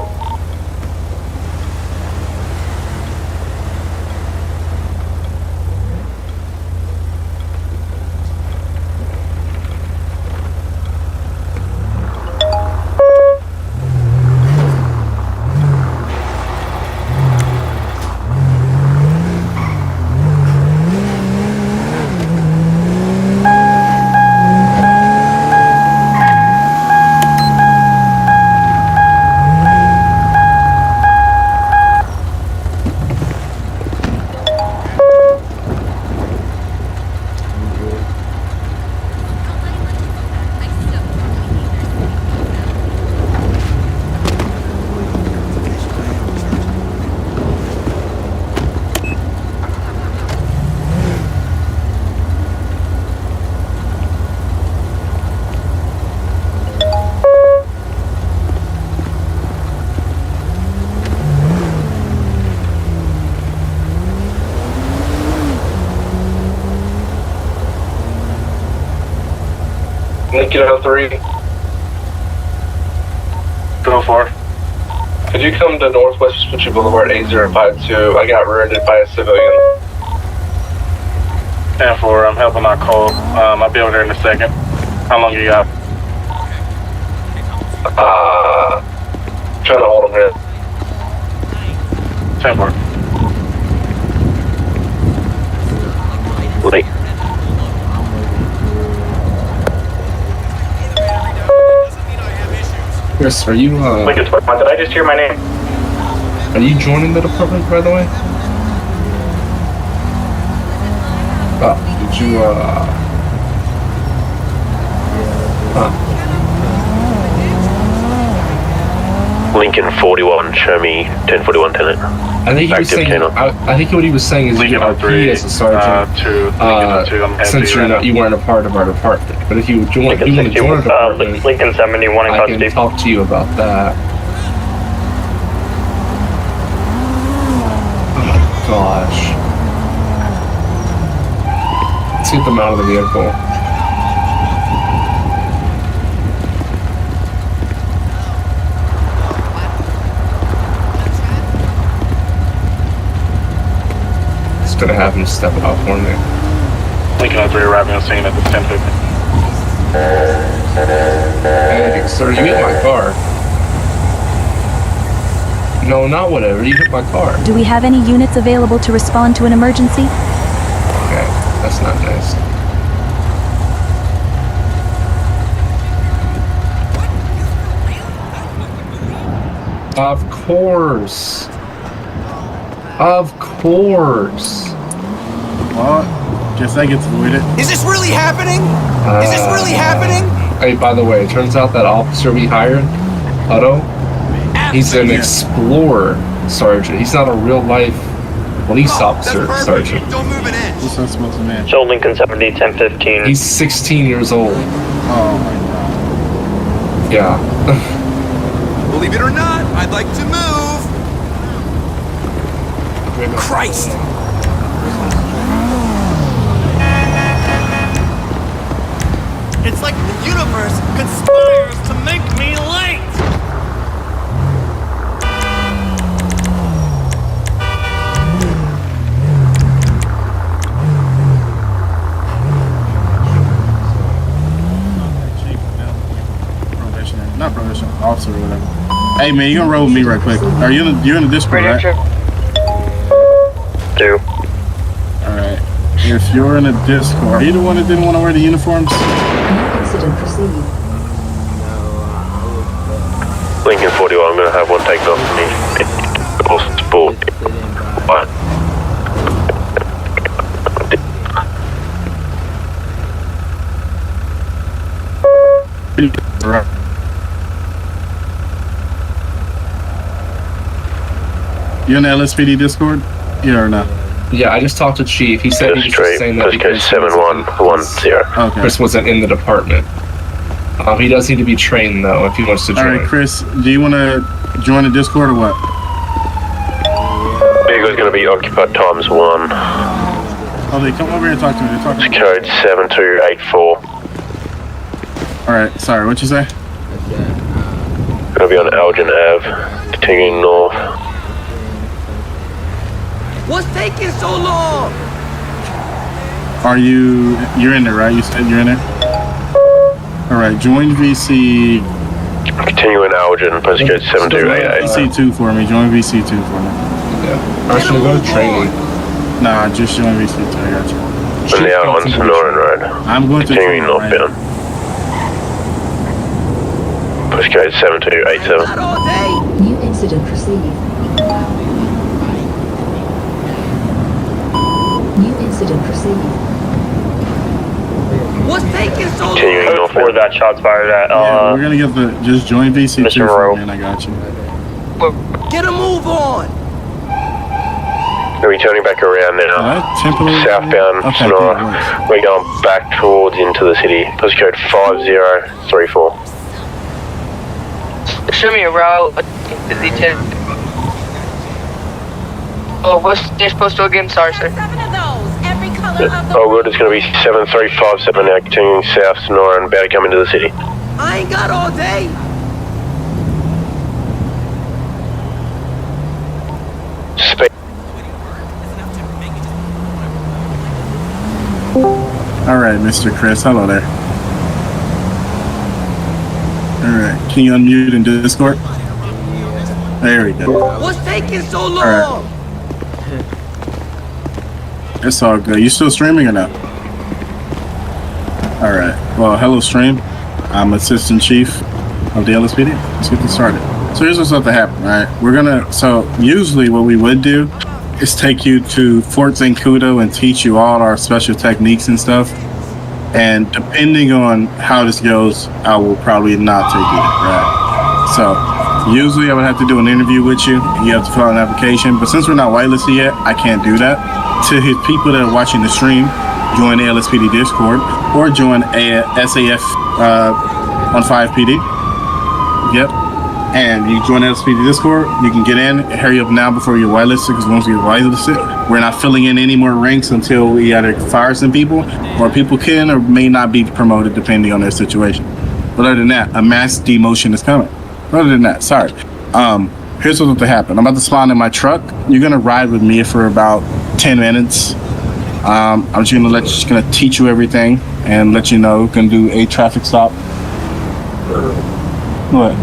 Lincoln 03. Go for. Could you come to Northwest Vespucci Boulevard 8052? I got rear-ended by a civilian. 10-4, I'm helping my call. I'll be over there in a second. How long you got? Trying to hold him here. 10-4. Late. Chris, are you, Lincoln 21, did I just hear my name? are you joining the department, by the way? Did you, Lincoln 41, show me 1041 tenant. I think he was saying, I think what he was saying is you RP as a sergeant, since you weren't a part of our department. But if you want to join a department, Lincoln 71 in I can talk to you about that. Oh my gosh. Let's get them out of the vehicle. Gonna have him step out for me. Lincoln 03 arriving on scene at the 10:50. Hey, sir, you hit my car. No, not whatever. You hit my car. Do we have any units available to respond to an emergency? Okay, that's not nice. Of course. Of course. Well, guess that gets avoided. Is this really happening? Is this really happening? Hey, by the way, it turns out that officer we hired, Otto, he's an explorer sergeant. He's not a real life police officer sergeant. Don't move an inch. What's that supposed to mean? Show Lincoln 70, 1015. He's 16 years old. Oh my god. Yeah. Believe it or not, I'd like to move. Christ! It's like the universe conspires to make me late! Not probation, officer or whatever. Hey man, you gonna roll with me right quick. Are you you're in the Discord, right? Do. Alright. If you're in a Discord, are you the one that didn't want to wear the uniforms? Incident proceed. Lincoln 41, I'm gonna have one taken off me. Sport. What? Right. You in the LSPD Discord? Yeah or no? Yeah, I just talked to Chief. He said he was just saying that because 7110. Okay. Chris wasn't in the department. He does need to be trained though if he wants to join. Alright, Chris, do you want to join the Discord or what? Vehicle's gonna be occupied ×1. Oh, they come over here and talk to me. They're talking. It's code 7284. Alright, sorry, what'd you say? going to be on Elgin Ave, continuing north. What's taking so long? You're in there, right? You said you're in there? Alright, join VC. Continuing Elgin, postcode 7288. VC2 for me, join VC2 for me. Yeah. Or should we go to training? Nah, just join VC2, I got you. And now on Sonoran Road. I'm going to continuing northbound. Postcode 7287. New incident received. New incident received. What's taking so long? Continuing northbound. Before that shots fired at, yeah, we're gonna get just join VC2 for me, and I got you. Get a move on. We're turning back around now. Southbound Sonora. We're going back towards into the city. Postcode 5034. Show me a route. Oh, what's this postal again? Sorry, sir. Oh, good. It's going to be 7357 now, continuing south Sonora and about to come into the city. I ain't got all day. Speed. Alright, Mr. Chris. Hello there. Alright, can you unmute in Discord? There we go. What's taking so long? Alright. It's all good. You still streaming or not? Alright. Well, hello stream. I'm Assistant Chief of the LSPD. Let's get this started. So here's what's about to happen, right? So usually what we would do is take you to Fort Zancudo and teach you all our special techniques and stuff. And depending on how this goes, I will probably not take you, right? So usually I would have to do an interview with you. You have to fill out an application. But since we're not whitelisted yet, I can't do that. To his people that are watching the stream, join the LSPD Discord or join SAF on 5PD. Yep. And you join the LSPD Discord, you can get in, hurry up now before you're whitelisted, because once you're whitelisted, we're not filling in any more ranks until we either fire some people, or people can or may not be promoted depending on their situation. But other than that, a mass demotion is coming. Other than that, sorry. Here's what's going to happen. I'm about to spawn in my truck. You're going to ride with me for about 10 minutes. I'm just going to teach you everything and let you know. Going to do a traffic stop. What?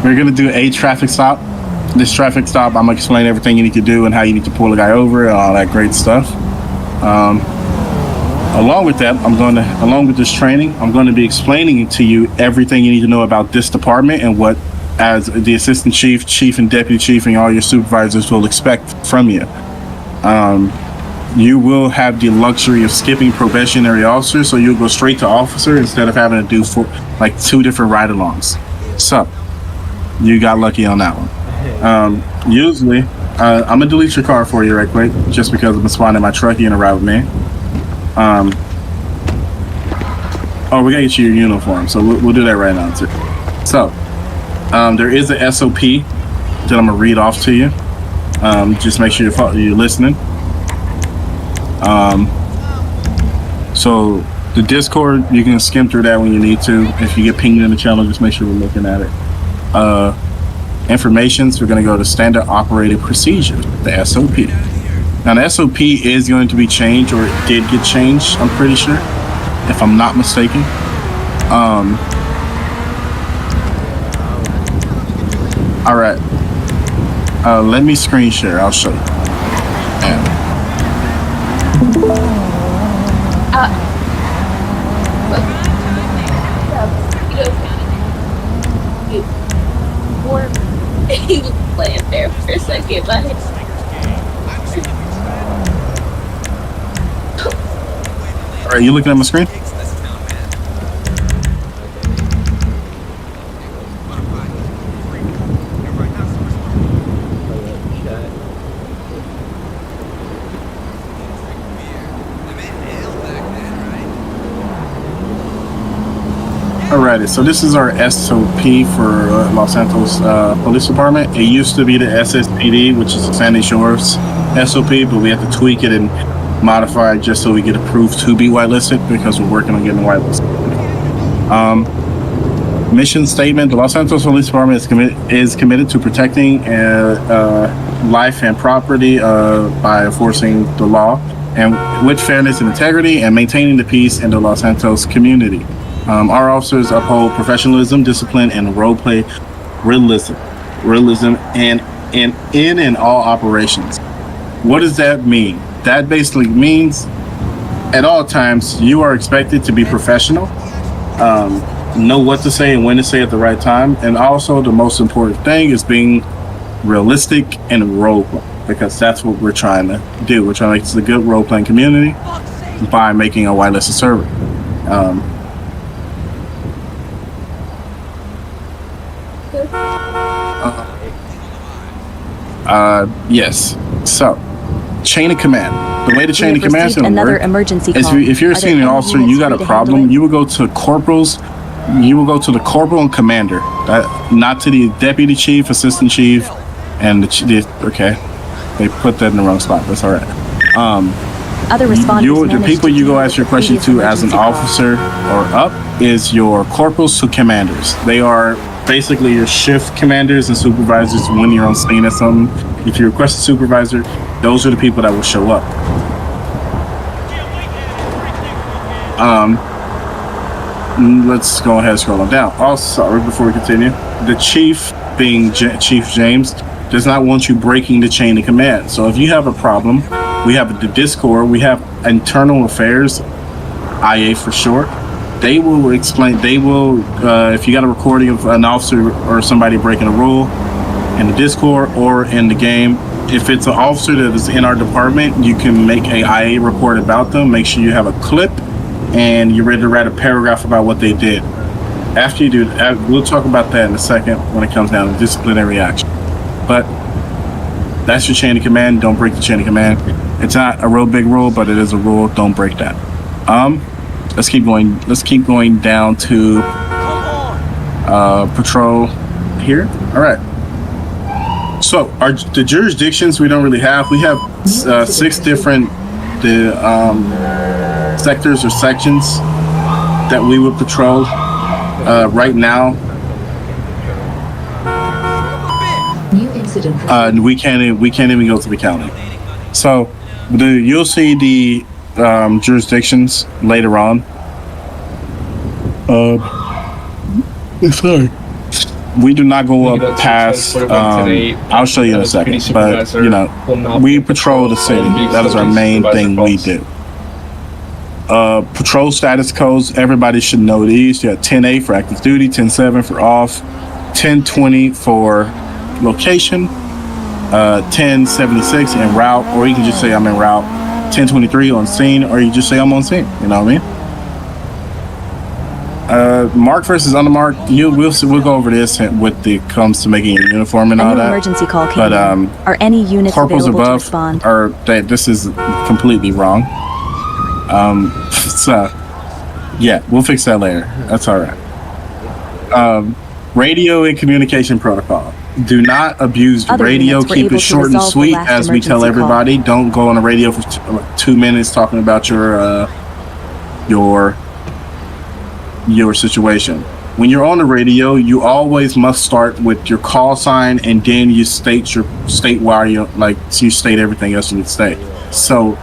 We're going to do a traffic stop. This traffic stop, I'm going to explain everything you need to do and how you need to pull a guy over and all that great stuff. Along with that, along with this training, I'm going to be explaining to you everything you need to know about this department and what, as the assistant chief, chief and deputy chief, and all your supervisors will expect from you. You will have the luxury of skipping probationary officer, so you'll go straight to officer instead of having to do 2 different ride-alongs. So, you got lucky on that one. Usually, I'm gonna delete your car for you right quick, just because I'm spawning my truck. You're gonna ride with me. Oh, we gotta get you your uniform, so we'll do that right now too. So, there is a SOP that I'm gonna read off to you. Just make sure you're listening. So the Discord, you can skim through that when you need to. If you get pinged in the channel, just make sure we're looking at it. Informations, we're gonna go to standard operating procedures, the SOP. Now the SOP is going to be changed, or it did get changed, I'm pretty sure, if I'm not mistaken. All right. Let me screen share. I'll show you. He was playing there for a second, but all right, you looking at my screen? Alrighty, so this is our SOP for Los Santos Police Department. It used to be the SSPD, which is the Sandy Shores SOP, but we have to tweak it and modify it just so we get approved to be whitelisted, because we're working on getting whitelisted. Mission statement: the Los Santos Police Department is committed to protecting life and property by enforcing the law and with fairness and integrity, and maintaining the peace in the Los Santos community. Our officers uphold professionalism, discipline, and role-play realism in all operations. What does that mean? That basically means at all times you are expected to be professional, know what to say and when to say at the right time, and also the most important thing is being realistic and role-play, because that's what we're trying to do. We're trying to make this a good role-playing community by making a whitelisted server. Yes. So, chain of command. The way the chain of command is going to work emergency is call. if you're a senior officer, you got a problem, you will go to corporals. You will go to the corporal and commander, not to the deputy chief, assistant chief, and okay, they put that in the wrong spot. That's all right. Other responders The people you go ask your question to as an officer or up is your corporals to commanders. They are basically your shift commanders and supervisors when you're on scene or something. If you request a supervisor, those are the people that will show up. Let's go ahead and scroll on down. Also, before we continue, the chief, being Chief James, does not want you breaking the chain of command. So if you have a problem, we have the Discord, we have internal affairs, IA for short. They will explain, if you got a recording of an officer or somebody breaking a rule in the Discord or in the game, if it's an officer that is in our department, you can make a IA report about them. Make sure you have a clip and you're ready to write a paragraph about what they did. After you do that, we'll talk about that in a second when it comes down to disciplinary action. But that's your chain of command. Don't break the chain of command. It's not a real big rule, but it is a rule. Don't break that. Let's keep going. Let's keep going down to patrol here. All right. So the jurisdictions we don't really have. We have 6 different sectors or sections that we would patrol right now. New incident. We can't even go to the county. So you'll see the jurisdictions later on. Sorry. We do not go up past. I'll show you in a second. But we patrol the city. That is our main thing we do. Patrol status codes. Everybody should know these. You have 10A for active duty, 10-7 for off, 10-20 for location, 10-76 en route, or you can just say I'm en route, 10-23 on scene, or you just say I'm on scene. You know what I mean? Marked versus unmarked. We'll go over this when it comes to making your uniform and all that. Emergency call came in. Are any units corporals available above to respond? This is completely wrong. So yeah, we'll fix that later. That's all right. Radio and communication protocol. Do not abuse the radio. Keep it short and sweet, as we tell everybody. Call. Don't go on the radio for 2 minutes talking about your situation. When you're on the radio, you always must start with your call sign, and then you state why you you state everything else you need to state. So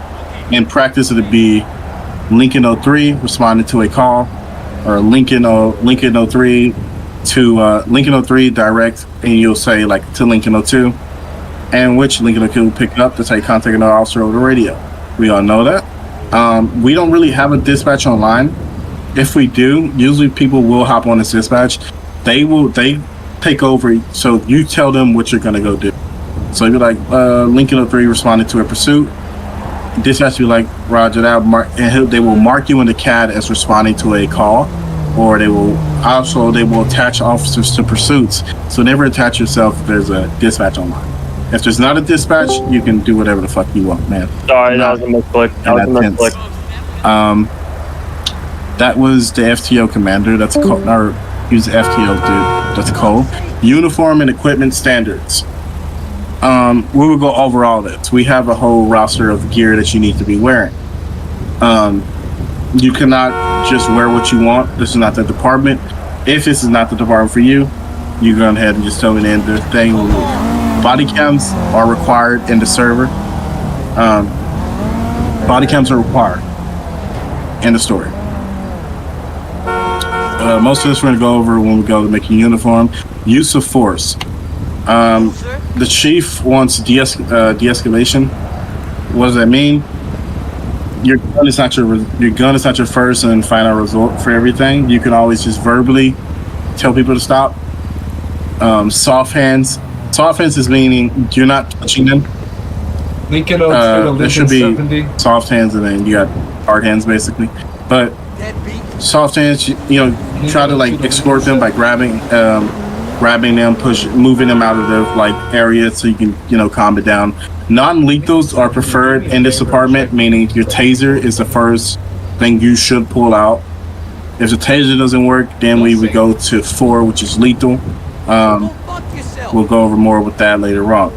in practice, it'd be Lincoln 03 responding to a call, or Lincoln 03 to Lincoln 03 direct, and you'll say to Lincoln 02, and which Lincoln 02 will pick up. That's how you contact another officer over the radio. We all know that. We don't really have a dispatch online. If we do, usually people will hop on this dispatch. They take over, so you tell them what you're gonna go do. So you're like, Lincoln 03 responded to a pursuit. Dispatch will be like, roger that, and they will mark you in the CAD as responding to a call, or they will attach officers to pursuits. So never attach yourself if there's a dispatch online. If there's not a dispatch, you can do whatever the fuck you want, man. Sorry, that was a misclick. That was the FTO commander. That's called, or he was the FTO dude. That's called uniform and equipment standards. We will go over all this. We have a whole roster of gear that you need to be wearing. You cannot just wear what you want. This is not the department. if this is not the department for you, you go ahead and just tell me the thing. Body cams are required in the server. Body cams are required in the story. Most of this we're going to go over when we go to make a uniform. Use of force. The chief wants de-escalation. What does that mean? Your gun is not your first and final resort for everything. You can always just verbally tell people to stop. Soft hands. Soft hands is meaning you're not touching them. Lincoln there should be 70. Soft hands, and then you got hard hands basically. But soft hands, try to like escort them by grabbing them, moving them out of the like area so you can calm it down. Non-lethals are preferred in this department, meaning your taser is the first thing you should pull out. If the taser doesn't work, then we would go to 4, which is lethal. We'll go over more with that later on.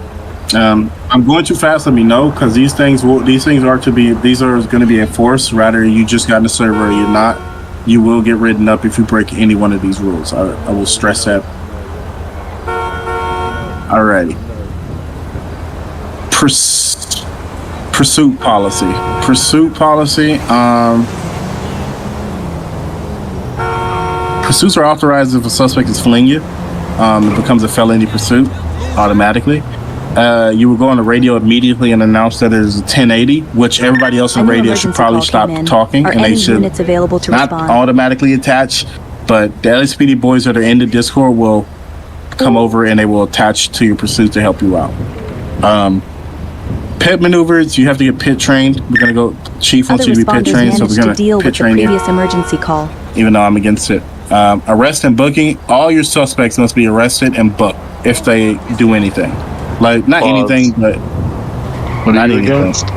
I'm going too fast. Let me know, because these things are going to be enforced. Rather, you just got in the server or you're not, you will get written up if you break any one of these rules. I will stress that. Alrighty. Pursuit policy. Pursuits are authorized if a suspect is fleeing you. It becomes a felony pursuit automatically. You will go on the radio immediately and announce that it is a 1080, which everybody else on the radio should probably stop talking, and they should not automatically attach. But the LSPD boys that are in the Discord will come over and they will attach to your pursuit to help you out. Pit maneuvers, you have to get pit trained. We're gonna go. Chief wants you to be pit trained, so we're gonna pit train you. Previous emergency call. Even though I'm against it. Arrest and booking. All your suspects must be arrested and booked if they do anything. Like, not anything, but what are you against?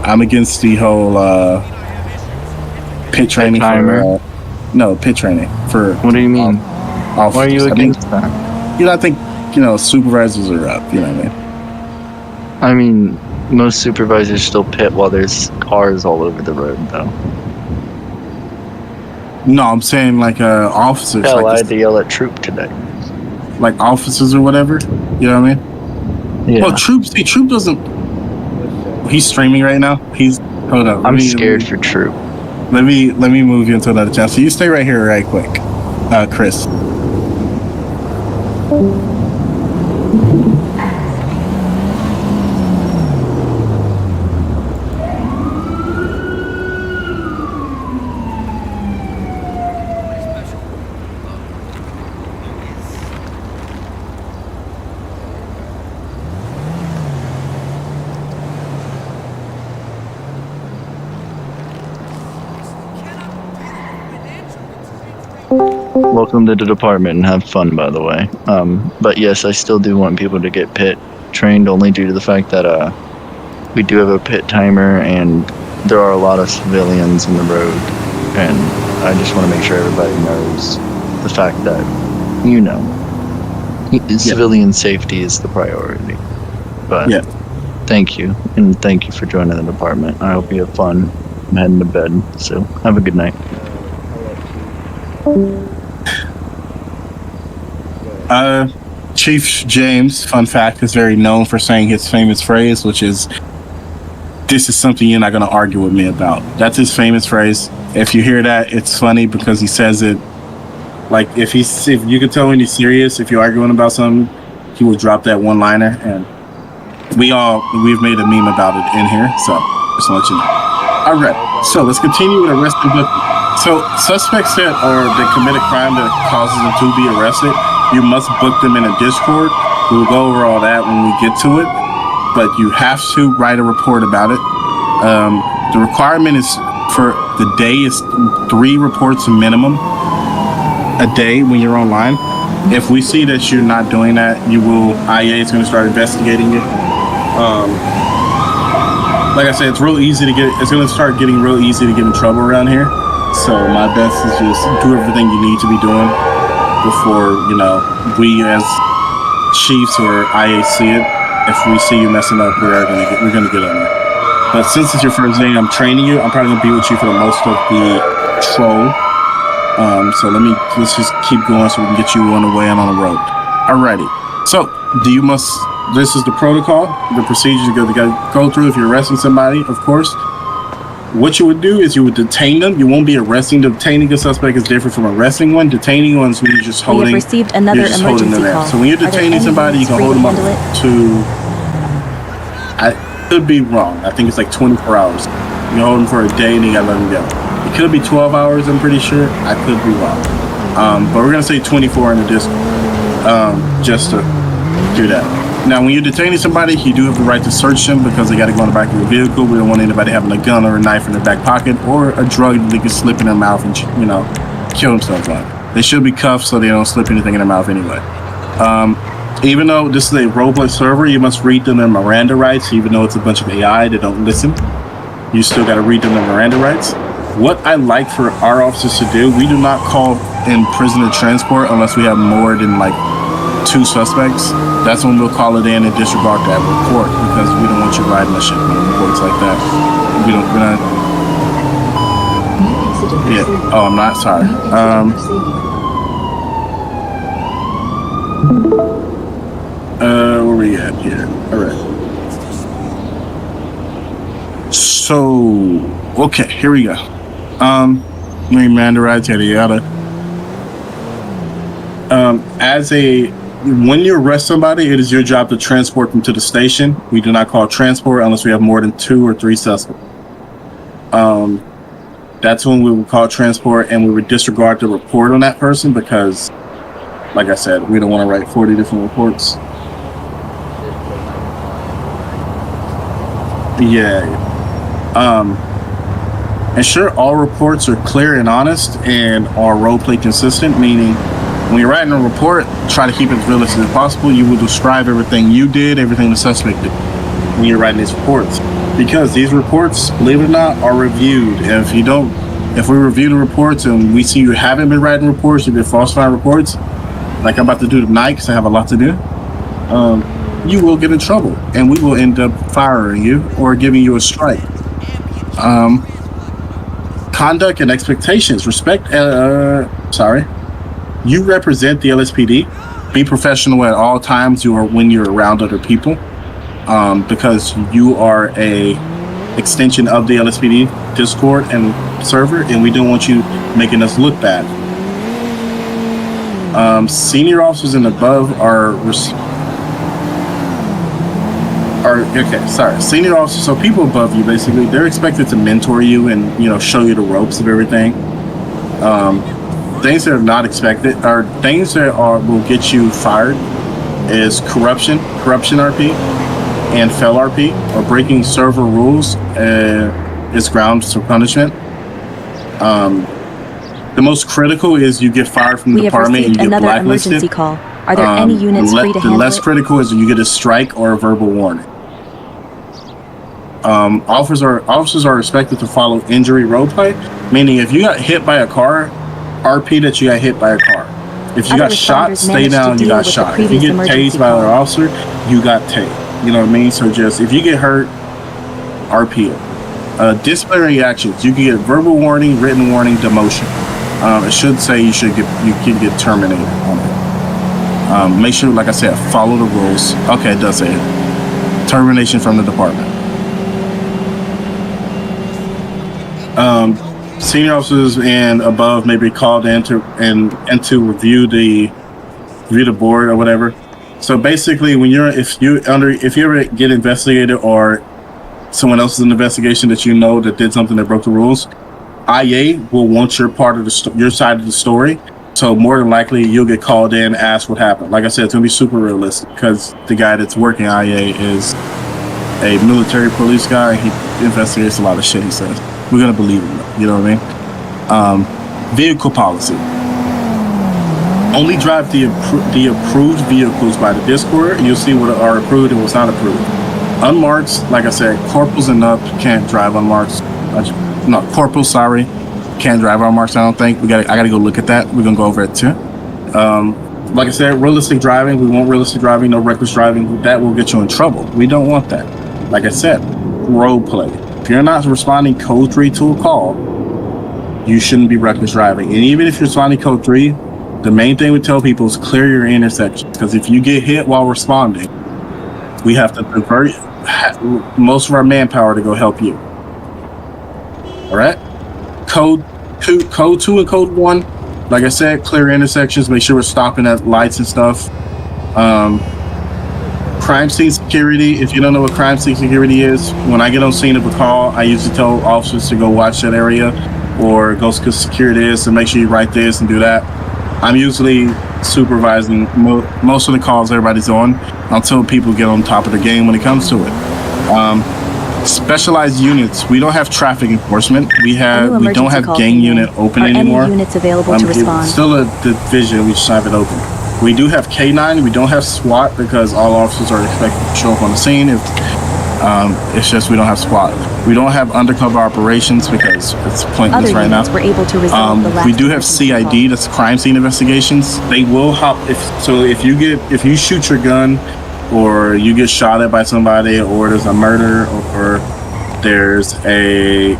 I'm against the whole pit training for pit training for. What do you mean? Officers. Why are you against that? I think supervisors are up. You know what I mean? I mean, most supervisors still pit while there's cars all over the road, though. No, I'm saying like officers. Hell, like I had to yell at Troop today. Like officers or whatever. You know what I mean? Yeah. Well, Troop doesn't. He's streaming right now. Hold up. I'm scared for Troop. Let me move you into another channel. So you stay right here, right quick, Chris. Welcome to the department and have fun, by the way. But yes, I still do want people to get pit trained, only due to the fact that we do have a pit timer and there are a lot of civilians in the road, and I just want to make sure everybody knows the fact that civilian safety is the priority. But thank you, and thank you for joining the department. I hope you have fun. I'm heading to bed, so have a good night. Chief James, fun fact, is very known for saying his famous phrase, which is, "This is something you're not going to argue with me about." That's his famous phrase. If you hear that, it's funny because he says it like if you can tell when he's serious. If you're arguing about something, he will drop that one-liner, and we've made a meme about it in here. So just to let you know. All right, so let's continue with arrest and booking. So suspects that commit a crime that causes them to be arrested, you must book them in a Discord. We'll go over all that when we get to it, but you have to write a report about it. The requirement is for the day is 3 reports minimum a day when you're online. If we see that you're not doing that, IA is going to start investigating it. Like I said, it's going to start getting real easy to get in trouble around here. So my best is just do everything you need to be doing before, we as chiefs or IA see it. If we see you messing up, we're gonna get on it. But since it's your first day, I'm training you. I'm probably gonna be with you for the most of the patrol. So let's just keep going so we can get you on the way and on the road. Alrighty. So this is the protocol, the procedures you gotta go through if you're arresting somebody, of course. What you would do is you would detain them. You won't be arresting. Detaining a suspect is different from arresting one. Detaining one is when you're just holding. We have received another emergency call. So when you're detaining somebody, you can hold them up to. I could be wrong. I think it's like 24 hours. You hold them for a day and you gotta let them go. It could be 12 hours. I'm pretty sure. I could be wrong. But we're gonna say 24 in the district, just to do that. Now, when you're detaining somebody, you do have the right to search them because they got to go in the back of the vehicle. We don't want anybody having a gun or a knife in their back pocket or a drug that they can slip in their mouth and, kill themselves on. They should be cuffed so they don't slip anything in their mouth anyway. Even though this is a roleplay server, you must read them their Miranda rights. Even though it's a bunch of AI that don't listen, you still got to read them their Miranda rights. What I like for our officers to do, we do not call in prisoner transport unless we have more than 2 suspects. That's when we'll call it in and disregard that report because we don't want you riding the shit on reports like that. We're not. Yeah. Oh, I'm not sorry. Where we at here? All right. So, okay, here we go. Miranda rights, yada yada. When you arrest somebody, it is your job to transport them to the station. We do not call transport unless we have more than 2 or 3 suspects. That's when we would call transport, and we would disregard the report on that person because, like I said, we don't want to write 40 different reports. Yeah. Ensure all reports are clear and honest and are roleplay consistent, meaning when you're writing a report, try to keep it as realistic as possible. You will describe everything you did, everything the suspect did when you're writing these reports. Because these reports, believe it or not, are reviewed. And if we review the reports and we see you haven't been writing reports, you've been falsifying reports, like I'm about to do tonight because I have a lot to do, you will get in trouble. And we will end up firing you or giving you a strike. Conduct and expectations. Respect, You represent the LSPD. Be professional at all times when you're around other people, because you are a extension of the LSPD Discord and server, and we don't want you making us look bad. Senior officers and above senior officers, so people above you, basically, they're expected to mentor you and show you the ropes of everything. Things that are not expected or things that will get you fired is corruption RP, and fail RP, or breaking server rules is grounds for punishment. The most critical is you get fired from the department and you get blacklisted. Emergency call. Are there any units free to handle The less critical is you get a strike or a verbal warning. Officers are expected to follow injury roleplay, meaning if you got hit by a car, RP that you got hit by a car. If you got shot, stay down, you got shot. If you get tased by another officer, you got tased. You know what I mean? So just, if you get hurt, RP it. Disciplinary actions, you can get verbal warning, written warning, demotion. It should say you can get terminated on it. Make sure, like I said, follow the rules. Okay, it does say it. Termination from the department. Senior officers and above may be called in to review the board or whatever. So basically, if you ever get investigated or someone else is in an investigation that that did something that broke the rules, IA will want your part of your side of the story. So more than likely, you'll get called in, asked what happened. Like I said, it's gonna be super realistic because the guy that's working IA is a military police guy. He investigates a lot of shit. He says we're gonna believe him. You know what I mean? Vehicle policy. Only drive the approved vehicles by the Discord, and you'll see what are approved and what's not approved. Unmarked, like I said, corporals and up can't drive unmarked. Corporals, sorry, can't drive unmarked. I don't think I gotta go look at that. We're gonna go over it too. Like I said, realistic driving. We want realistic driving, no reckless driving. That will get you in trouble. We don't want that. Like I said, role play. If you're not responding code 3 to a call, you shouldn't be reckless driving. And even if you're responding code 3, the main thing we tell people is clear your intersections. Because if you get hit while responding, we have to divert most of our manpower to go help you. All right? Code 2 and code 1, like I said, clear intersections, make sure we're stopping at lights and stuff. Crime scene security, if you don't know what crime scene security is, when I get on scene of a call, I usually tell officers to go watch that area or go secure this and make sure you write this and do that. I'm usually supervising most of the calls everybody's on until people get on top of the game when it comes to it. Specialized units. We don't have traffic enforcement. We don't have gang unit open anymore. Any units available to respond? It's still a division. We just have it open. We do have K9. We don't have SWAT because all officers are expected to show up on the scene. It's just we don't have SWAT. We don't have undercover operations because it's pointless right now. Were able to resolve the last we do have CID. That's crime scene investigations. They will hop if you shoot your gun, or you get shot at by somebody, or there's a murder, or there's a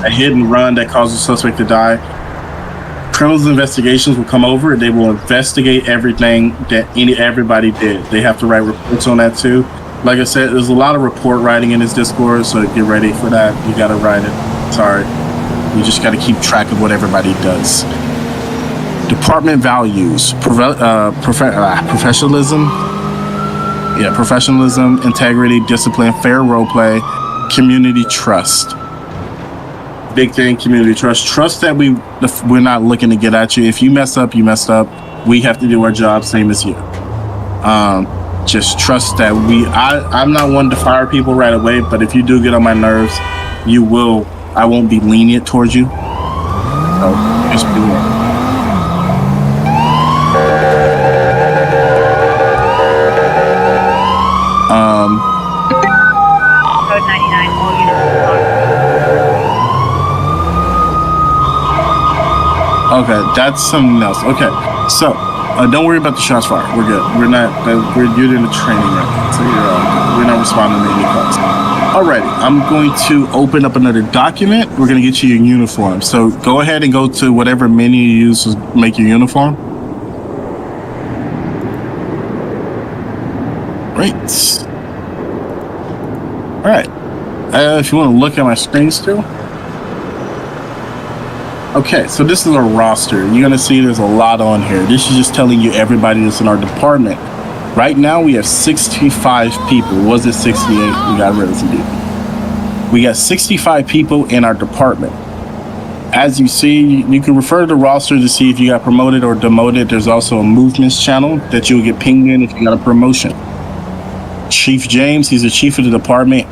hit and run that causes the suspect to die. Criminals investigations will come over and they will investigate everything that everybody did. They have to write reports on that too. Like I said, there's a lot of report writing in this Discord, so get ready for that. You gotta write it. Sorry. You just gotta keep track of what everybody does. Department values, professionalism. Yeah, professionalism, integrity, discipline, fair role play, community trust. Big thing, community trust. Trust that we're not looking to get at you. If you mess up, you messed up. We have to do our job, same as you. Just trust that I'm not one to fire people right away, but if you do get on my nerves, I won't be lenient towards you. So just do it. Code 99, all units Okay, that's something else. Okay, so don't worry about the shots fired. We're good. You're in the training right now, so you're all good. We're not responding to any calls. Alrighty, I'm going to open up another document. We're going to get you your uniform. So go ahead and go to whatever menu you use to make your uniform. Great. Alright. If you want to look at my screen still. Okay, so this is a roster. You're going to see there's a lot on here. This is just telling you everybody that's in our department. Right now, we have 65 people. Was it 68? We got rid of some people. We got 65 people in our department. As you see, you can refer to the roster to see if you got promoted or demoted. There's also a movements channel that you'll get pinged in if you got a promotion. Chief James, he's the chief of the department.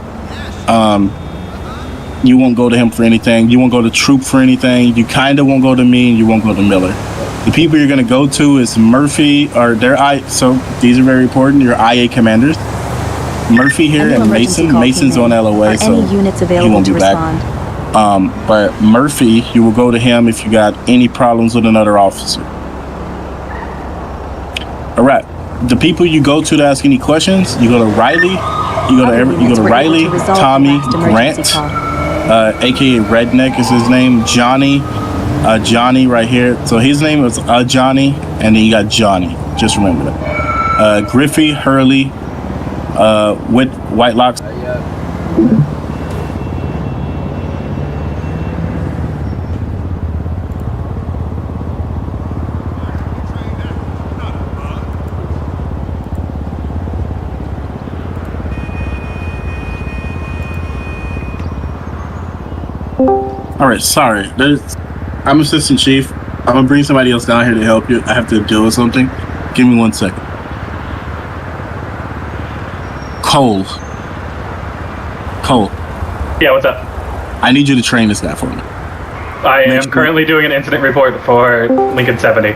You won't go to him for anything. You won't go to Troop for anything. You kind of won't go to me, and you won't go to Miller. The people you're going to go to is Murphy, so these are very important, your IA commanders. Murphy here and Mason. Mason's on LOA, so any units he available won't to be back. respond? But Murphy, you will go to him if you got any problems with another officer. All right. The people you go to ask any questions, you go to Riley. You go to Riley, Tommy, Grant, aka Redneck is his name. Johnny right here. So his name is Johnny, and then you got Johnny. Just remember that. Griffey, Hurley, Whitelocks. All right, sorry. I'm Assistant Chief. I'm gonna bring somebody else down here to help you. I have to deal with something. Give me 1 second. Cole. Yeah, what's up? I need you to train this guy for me. I am currently doing an incident report for Lincoln 70.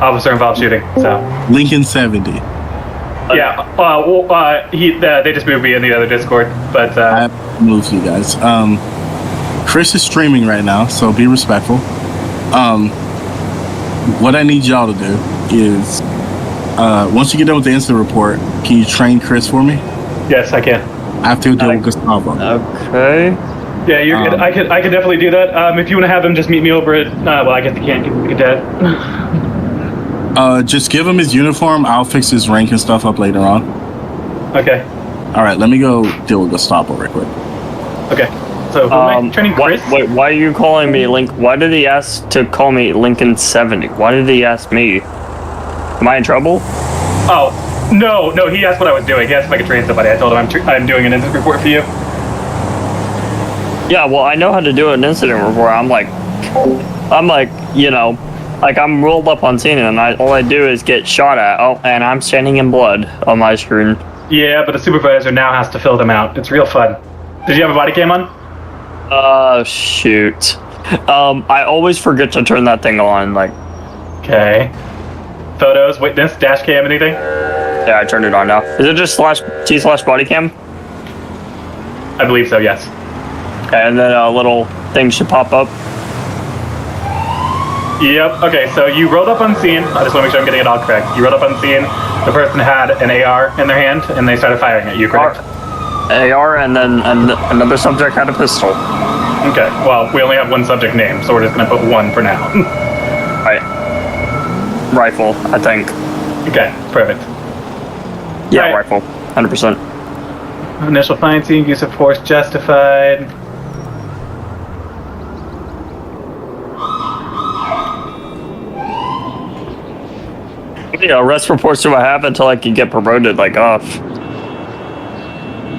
Officer involved shooting, so. Lincoln 70. Yeah, they just moved me in the other Discord, but I moved you guys. Chris is streaming right now, so be respectful. What I need y'all to do is, once you get done with the incident report, can you train Chris for me? Yes, I can. I have to deal with Gustavo. Okay. Yeah, you're good. I could definitely do that. If you want to have him just meet me over at, well, I guess you can't get that. Just give him his uniform. I'll fix his rank and stuff up later on. Okay. All right, let me go deal with Gestapo real quick. Okay. So, who am I training, Chris? Wait, why are you calling me Link? Why did he ask to call me Lincoln 70? Why did he ask me? Am I in trouble? Oh, no, he asked what I was doing. He asked if I could train somebody. I told him I'm doing an incident report for you. Yeah, well, I know how to do an incident report. I'm like, you know, like I'm rolled up on scene and all I do is get shot at. Oh, and I'm standing in blood on my screen. Yeah, but the supervisor now has to fill them out. It's real fun. Did you have a body cam on? Shoot. I always forget to turn that thing on, like. Okay. Photos, witness, dash cam, anything? Yeah, I turned it on now. Is it just /T/body cam? I believe so, yes. Okay, and then a little thing should pop up. Yep, okay, so you rolled up on scene. I just want to make sure I'm getting it all correct. You rolled up on scene, the person had an AR in their hand, and they started firing at you, correct? AR, and then another subject had a pistol. Okay, well, we only have one subject name, so we're just going to put one for now. Right. Rifle, I think. Okay, perfect. Yeah, right. Rifle, 100%. Initial finding, use of force justified. Yeah, arrest reports do I have until I can get promoted, like, off?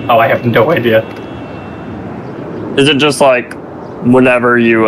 Oh, I have no idea. Is it just like whenever you